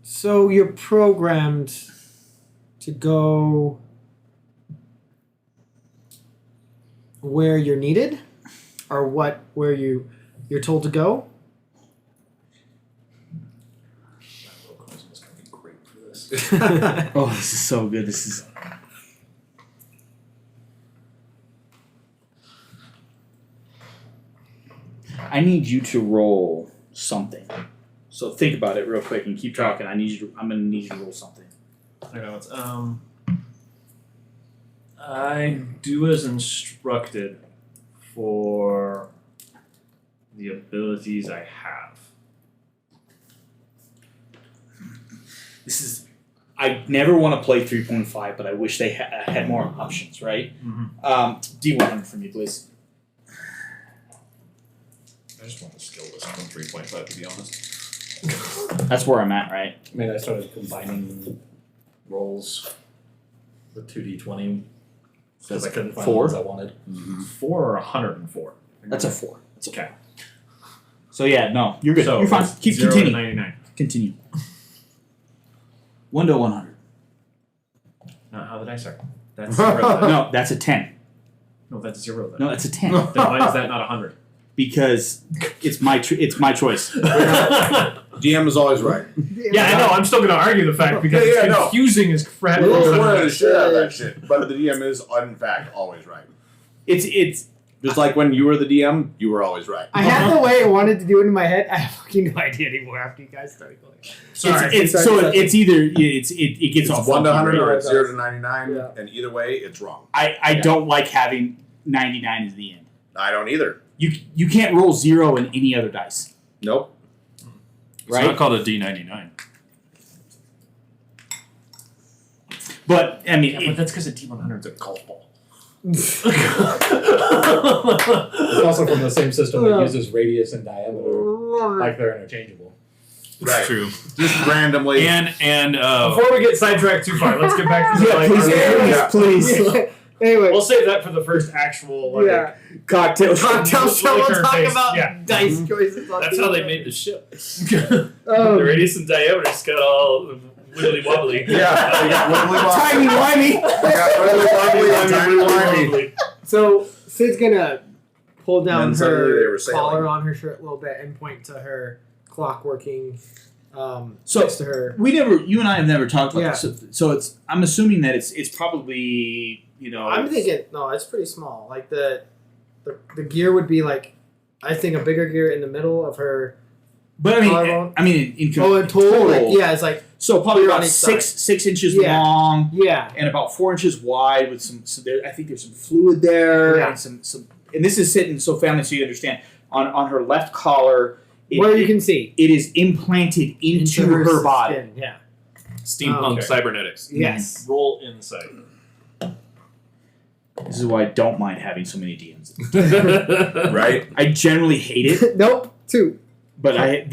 So you're programmed to go where you're needed, or where you're told to go. My localism is going to be great for this. Oh, this is so good. This is. I need you to roll something. So think about it real quick and keep talking. I'm gonna need you to roll something. I know it's I do as instructed for the abilities I have. This is. I never want to play 3.5, but I wish they had more options. Right? D100 for me, please. I just want the skill list from 3.5 to be honest. That's where I'm at. Right? I mean, I started combining rolls with 2d20 because I couldn't find the Four? ones I wanted. 4 or 104. That's a 4. That's Okay. So yeah, no, you're good. So You're fine. it's Keep 0 to continue. 99. Continue. 1 to 100. Not how the dice are. That's 0 then. No, that's a 10. No, that's 0 then. No, that's a 10 Then why is that not 100? because it's my choice. DM is always right. Yeah, I know. I'm still going to argue the fact because Yeah, it's no. confusing as crap. We always wanted to shit out of that shit, but the DM is, in fact, always right. It's Just like when you were the DM, you were always right. I had the way I wanted to do it in my head. I have fucking no idea anymore after you guys started going. it's either it gets It's off 1 to funky, 100 or right? it's 0 to 99, Yeah. and either way, it's wrong. I don't like having 99 as the end. I don't either. You can't roll 0 in any other dice, Nope. It's not called a D99. but I mean, Yeah, but that's because a D100 is a golf ball. It's also from the same system that uses radius and diameter, like they're interchangeable. Right. True. Just randomly. And Before we get sidetracked too far, let's get back to the please. Anyway, We'll save that for the first actual Cocktail. cocktail show. We'll liquor talk based- about yeah. dice choices. that's how they made the ship. Oh. The radius and diameter's got all wibbly wobbly. Yeah, you got wibbly wobbly. Timey wimey. You got wibbly wobbly and timey wimey. So Sid's gonna pull down And then suddenly they her were sailing. collar on her shirt a little bit and point to her clock working So- next to her. You and I have never talked about Yeah. this. So it's. I'm assuming that it's probably I'm thinking no, it's pretty small. Like the gear would be like, I think a bigger gear in the middle of her. But collarbone. in In total, like, yeah, it's like So probably Gear on about each six inches Yeah. long yeah. and about 4 inches wide with some there. I think there's some fluid there Yeah. and some. And this is sitting so family, so you understand on her left collar. Where you can see it is implanted into her body. skin, yeah. Steampunk Okay. cybernetics. Yes. Roll insight. This is why I don't mind having so many DMs. Right? I generally hate it, Nope. 2. but okay.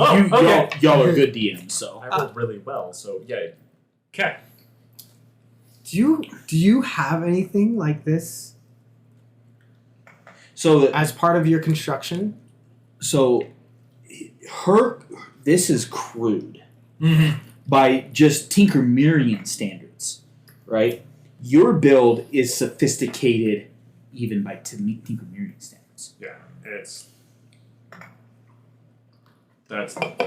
y'all are good DMs. So I rolled really well, so yay. Okay. Do you have anything like this so as part of your construction? this is crude Mm-hmm. by just Tinkermerian standards, right? Your build is sophisticated even by Tinkermerian standards. Yeah, that's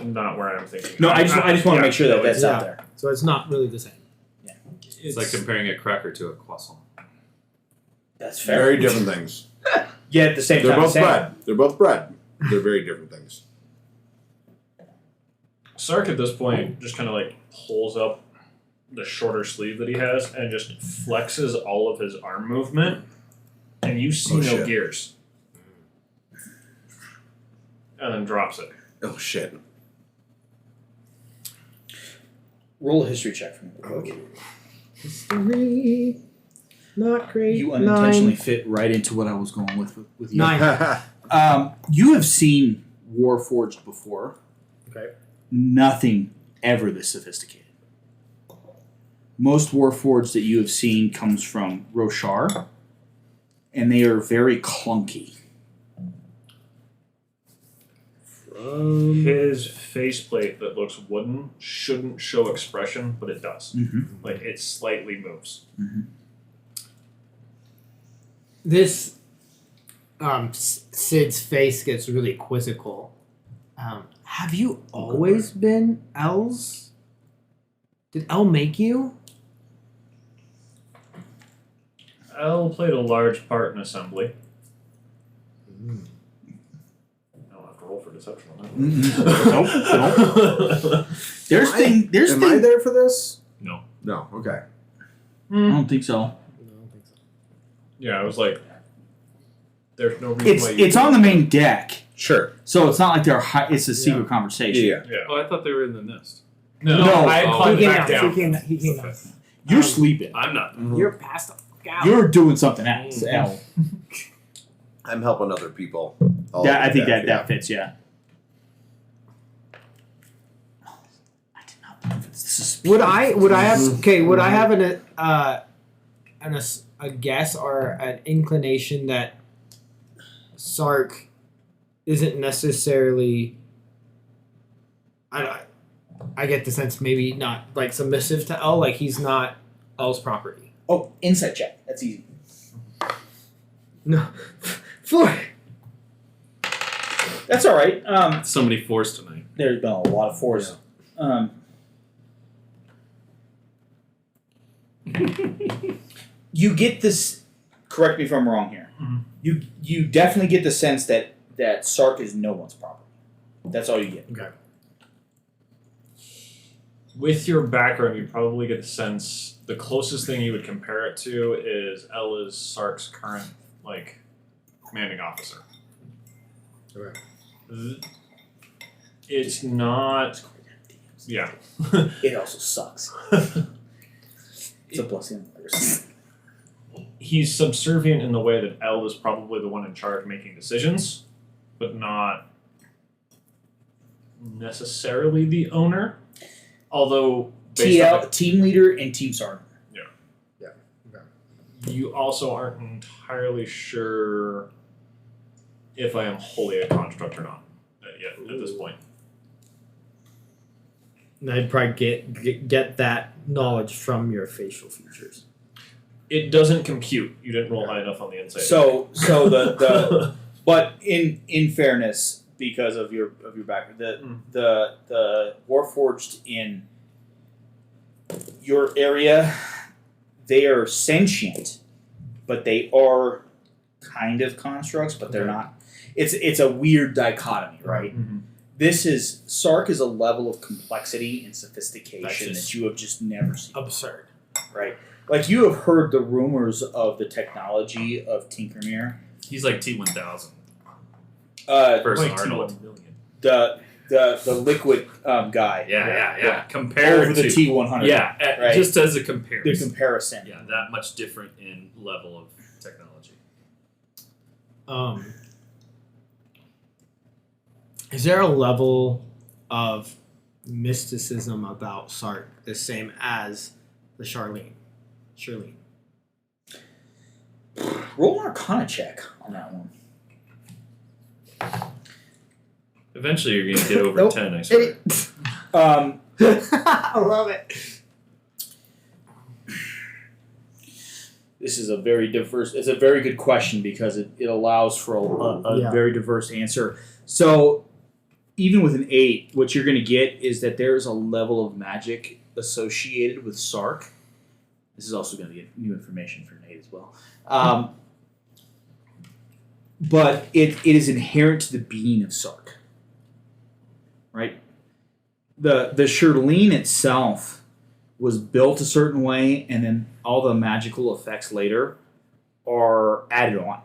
not where I'm thinking. No, I just want to make sure that that's Yeah. out there. So it's not really the same. It's like comparing a cracker to a croissant. That's Very different things. Yet at the same They're time, both same. bread. They're both bread. They're very different things. Sark at this point just kind of like pulls up the shorter sleeve that he has and just flexes all of his arm movement, and you see Oh, no shit. gears. And then drops it. Oh shit. Roll a history check for me. real quick. History. Not great. You unintentionally fit right into what I was going with you. 9. You have seen Warforged before. Okay. Nothing ever this sophisticated. Most Warforged that you have seen comes from Roshar, and they are very clunky. His faceplate that looks wooden shouldn't show expression, but it does. Mm-hmm. Like it slightly moves. This Sid's face gets really quizzical. Have you always been L's? Did L make you? L played a large part in assembly. I'll have to roll for deception on that one. Nope. There's Am I there for this? No. No. Okay. I don't think so. No, I don't think so. Yeah, I was like, there's no reason why you It's on the main deck, Sure. so it's not like it's a secret conversation. Yeah. Yeah. Oh, I thought they were in the nest. No, No. I Oh. climbed He came back out. down. He came out. You're sleeping. I'm not. You're past the fuck out. You're doing something else. L. I'm helping other people. Yeah, I think yeah. that fits. Yeah. I did not plan for this. This is Would I have okay? Would I have a guess or an inclination that Sark isn't necessarily? I get the sense maybe not like submissive to L, like he's not L's property. Oh, insight check. That's easy. No, 4. That's all right. So many fours tonight. There's been a lot of fours. You get this. Correct me if I'm wrong here. Mhm. You definitely get the sense that Sark is no one's property. That's all you get. Okay. With your background, you probably get a sense. The closest thing you would compare it to is L is Sark's current like commanding officer. Okay. It's not. Yeah. It also sucks. It's a blessing. He's subservient in the way that L is probably the one in charge of making decisions, but not necessarily the owner. Although, based on TL, team leader and team sergeant. you also aren't entirely sure if I am wholly a construct or not yet at this point. And I'd probably get that knowledge from your facial features. It doesn't compute. You didn't roll high enough on the insight. So the but in fairness, because of your background, the Warforged in your area, they are sentient, but they are kind of constructs, but they're not. It's a weird dichotomy, right? Mm-hmm. Sark is a level of complexity and sophistication that you have just never seen. Absurd. Right. Like, you have heard the rumors of the technology of Tinkermere. He's like T1000. Versus Like Arnold. The liquid guy. Yeah. Compared over the to T100. Yeah, right? just as a comparison. The comparison. Yeah, that much different in level of technology. Is there a level of mysticism about Sark the same as the Charlene? Roll an Arcana check on that one. Eventually, you're going to get over Nope. 10, I swear. I love it. This is a very diverse. It's a very good question because it allows for a very diverse answer. So, even with an 8, what you're going to get is that there's a level of magic associated with Sark. This is also going to be new information for Nate as well. But it is inherent to the being of Sark. Right? The Shirlene itself was built a certain way, and then all the magical effects later are added on.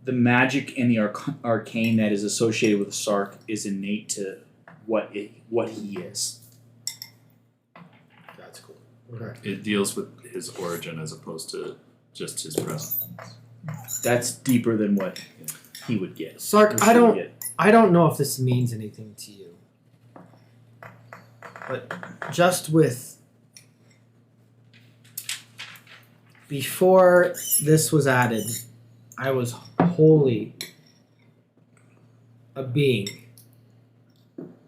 The magic and the arcane that is associated with the Sark is innate to what he is. That's cool. Okay. It deals with his origin as opposed to just his presence. That's deeper than what he would get. Sark, I don't know if this means anything to you, but just with before this was added, I was wholly a being.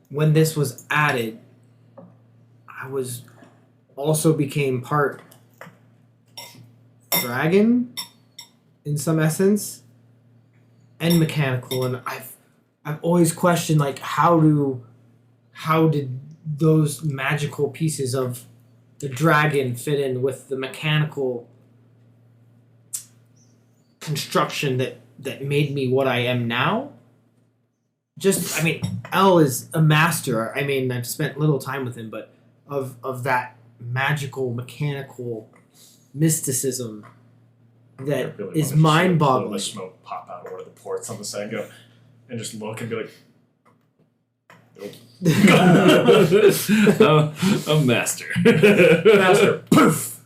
When this was added, I was also became part dragon in some essence and mechanical, and I've always questioned, like, how did those magical pieces of the dragon fit in with the mechanical construction that made me what I am now. L is a master. I've spent little time with him, but of that magical, mechanical mysticism that really is wanna just mind-boggling. let the smoke pop out of one of the ports on the side, go and just look and be like, A master. master, poof.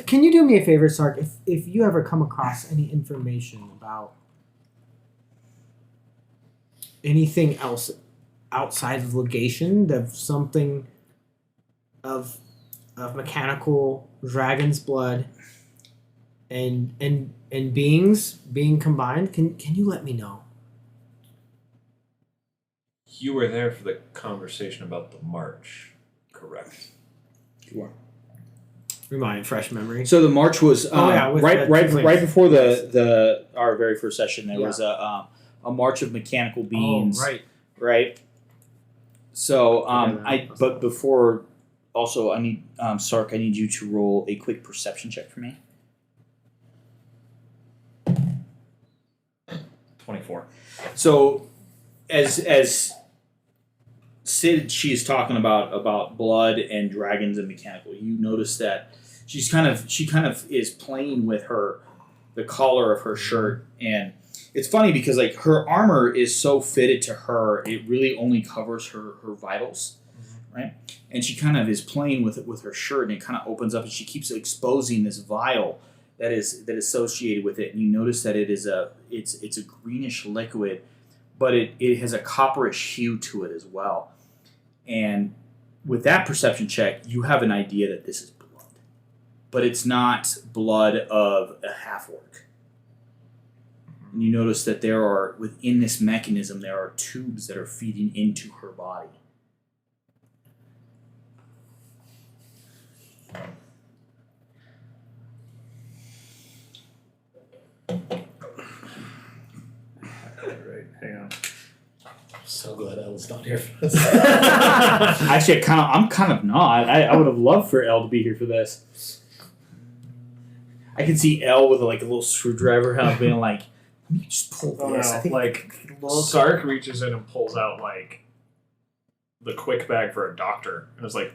Can you do me a favor, Sark? If you ever come across any information about anything else outside of legation, of something of mechanical dragon's blood and beings being combined, can you let me know? You were there for the conversation about the march, correct? You are. Remind fresh memory. So the march was with right the before the our very first session. There Yeah. was a march of mechanical beings. Oh, right. Right. So Yeah, but before, also, I need Sark. I need you to roll a quick perception check for me. 24. So as Sid, she's talking about blood and dragons and mechanical. You notice that she kind of is playing with the collar of her shirt, and it's funny because, like, her armor is so fitted to her, it really only covers her vitals, right? And she kind of is playing with it with her shirt, and it kind of opens up, and she keeps exposing this vial that is associated with it, and you notice that it's a greenish liquid, but it has a copperish hue to it as well. And with that perception check, you have an idea that this is blood, but it's not blood of a half-orc. And you notice that within this mechanism, there are tubes that are feeding into her body. Alright, hang on. So glad Elle's not here for this. Actually, I'm kind of not. I would have loved for Elle to be here for this. I can see Elle with like a little screwdriver, being like, "Let me just pull Oh, this." no, I think like Sark reaches in and pulls out like the quick bag for a doctor, and it's like,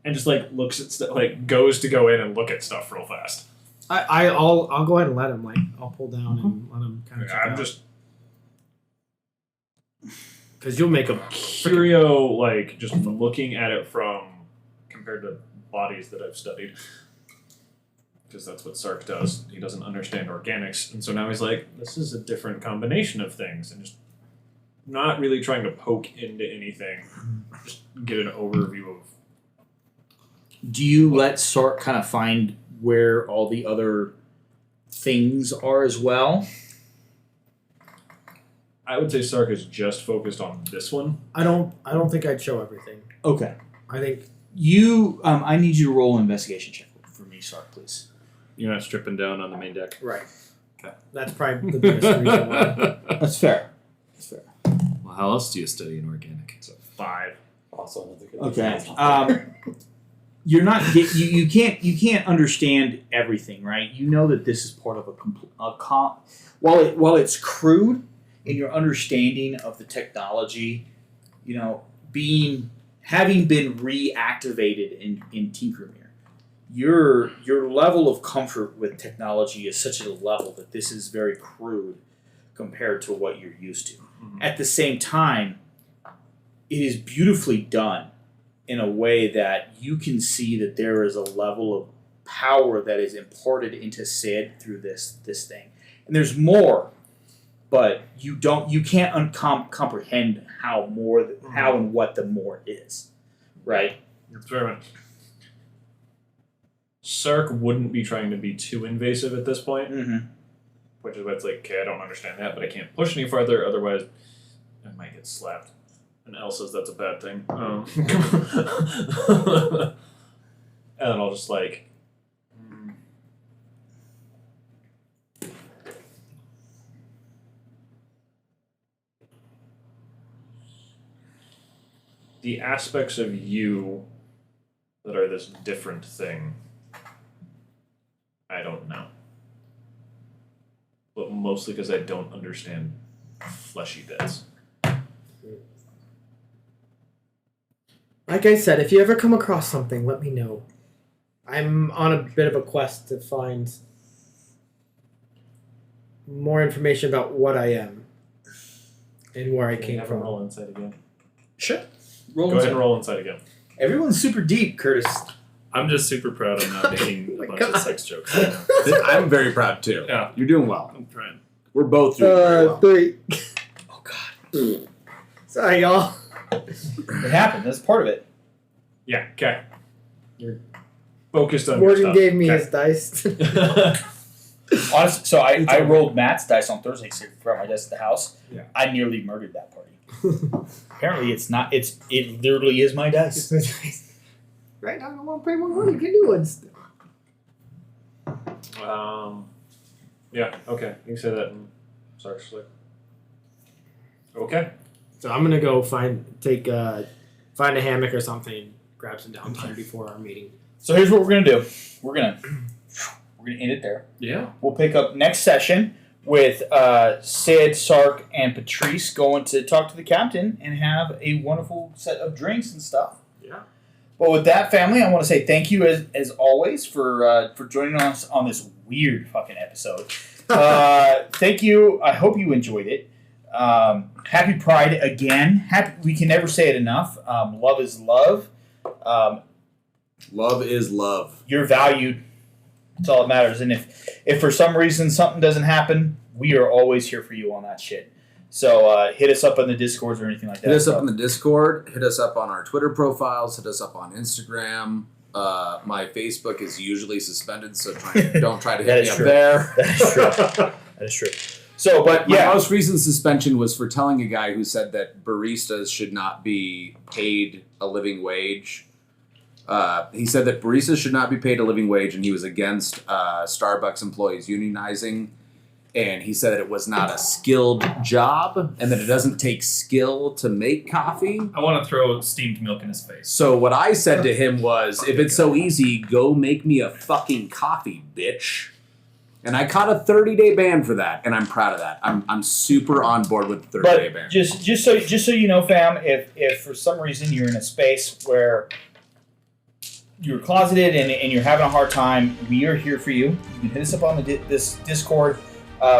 and just like looks at stuff, like goes to go in and look at stuff real fast. I'll go ahead and let him I'll pull down and let him kind of check I'm out. just Because you'll make a curio, like just looking at it from compared to bodies that I've studied. Because that's what Sark does. He doesn't understand organics, and so now he's like, this is a different combination of things, and just not really trying to poke into anything. Just get an overview of. Do you let Sark kind of find where all the other things are as well? I would say Sark is just focused on this one. I don't think I'd show everything. Okay. I think You, I need you to roll an investigation check for me, Sark, please. You're not stripping down on the main deck. right. Okay. That's probably the biggest reason why. That's fair. That's fair. Well, how else do you study in organic? It's a 5. Also, another good Okay. You're not you can't understand everything, right? You know that this is part of while it's crude in your understanding of the technology, having been reactivated in Tinkermere, your level of comfort with technology is such a level that this is very crude compared to what you're used to. Mm-hmm. At the same time, it is beautifully done in a way that you can see that there is a level of power that is imparted into Sid through this thing. And there's more, but you can't comprehend how and what the more is, right? Experiment. Sark wouldn't be trying to be too invasive at this point, Mm-hmm. which is why it's like, okay, I don't understand that, but I can't push any farther, otherwise I might get slapped. And Elle says that's a bad thing. And I'll just like, the aspects of you that are this different thing, I don't know. But mostly because I don't understand fleshy bits. Like I said, if you ever come across something, let me know. I'm on a bit of a quest to find more information about what I am and where I Can you came have a from. roll inside again? Sure. Roll Go ahead inside. and roll inside again. Everyone's super deep, Curtis. I'm just super proud of not making a bunch of sex jokes. I'm very proud too. Yeah. You're doing well. I'm trying. We're both doing very well. 3. Oh God. Sorry, y'all. It happened. That's part of it. Yeah, okay. You're focused on Morgan your gave me stuff. his dice. Honestly, so I rolled Matt's dice on Thursday from my desk at the house. Yeah. I nearly murdered that party. Apparently, it's not. It literally is my dice. Right now, I don't want to pay more money. You can do it. Yeah, okay. You can say that in Sark's like. Okay. So I'm gonna go find a hammock or something, grab some downtime before our meeting. So here's what we're gonna do. We're gonna end it there. Yeah. We'll pick up next session with Sid, Sark, and Patrice going to talk to the captain and have a wonderful set of drinks and stuff. Yeah. Well, with that, family, I want to say thank you as always for joining us on this weird fucking episode. Thank you. I hope you enjoyed it. Happy Pride again. We can never say it enough. Love is love. Love is love. You're valued. That's all that matters. And if for some reason something doesn't happen, we are always here for you on that shit. So hit us up on the Discords or anything like that. Hit us up in the Discord. Hit us up on our Twitter profiles. Hit us up on Instagram. My Facebook is usually suspended, so don't try to That hit is me true. up there. That is true. That is true. So, but My yeah. most recent suspension was for telling a guy who said that baristas should not be paid a living wage. He said that baristas should not be paid a living wage, and he was against Starbucks employees unionizing. and he said that it was not a skilled job and that it doesn't take skill to make coffee. I want to throw steamed milk in his face. So what I said to him was, if it's so easy, go make me a fucking coffee, bitch. And I caught a 30-day ban for that, and I'm proud of that. I'm super on board with the 30-day ban. Just so you know, fam, if for some reason you're in a space where you're closeted and you're having a hard time, we are here for you. You can hit us up on this Discord.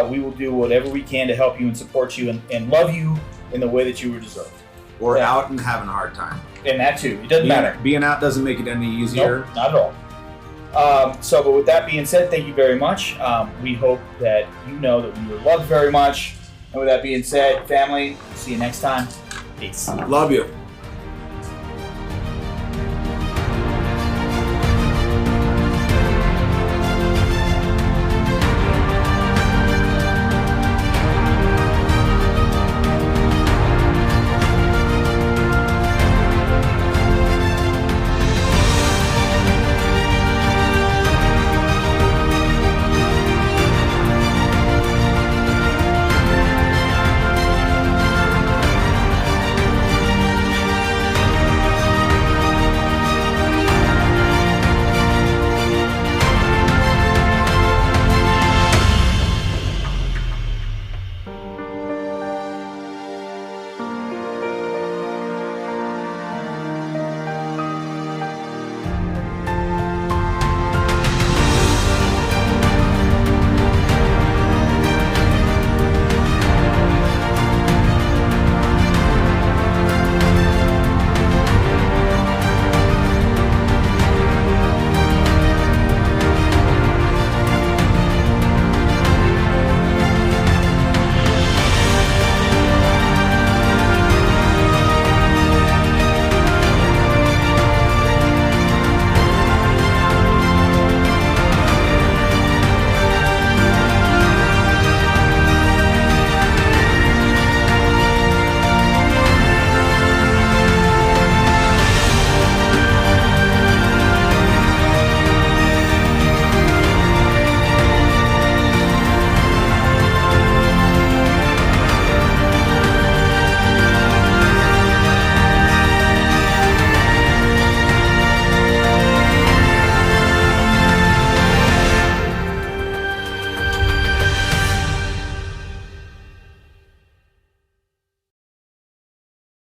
We will do whatever we can to help you and support you and love you in the way that you were deserved. Or out and having a hard time. And that too. It doesn't matter. Being out doesn't make it any easier. Nope, not at all. But with that being said, thank you very much. We hope that you know that we were loved very much. And with that being said, family, see you next time. Peace. Love you.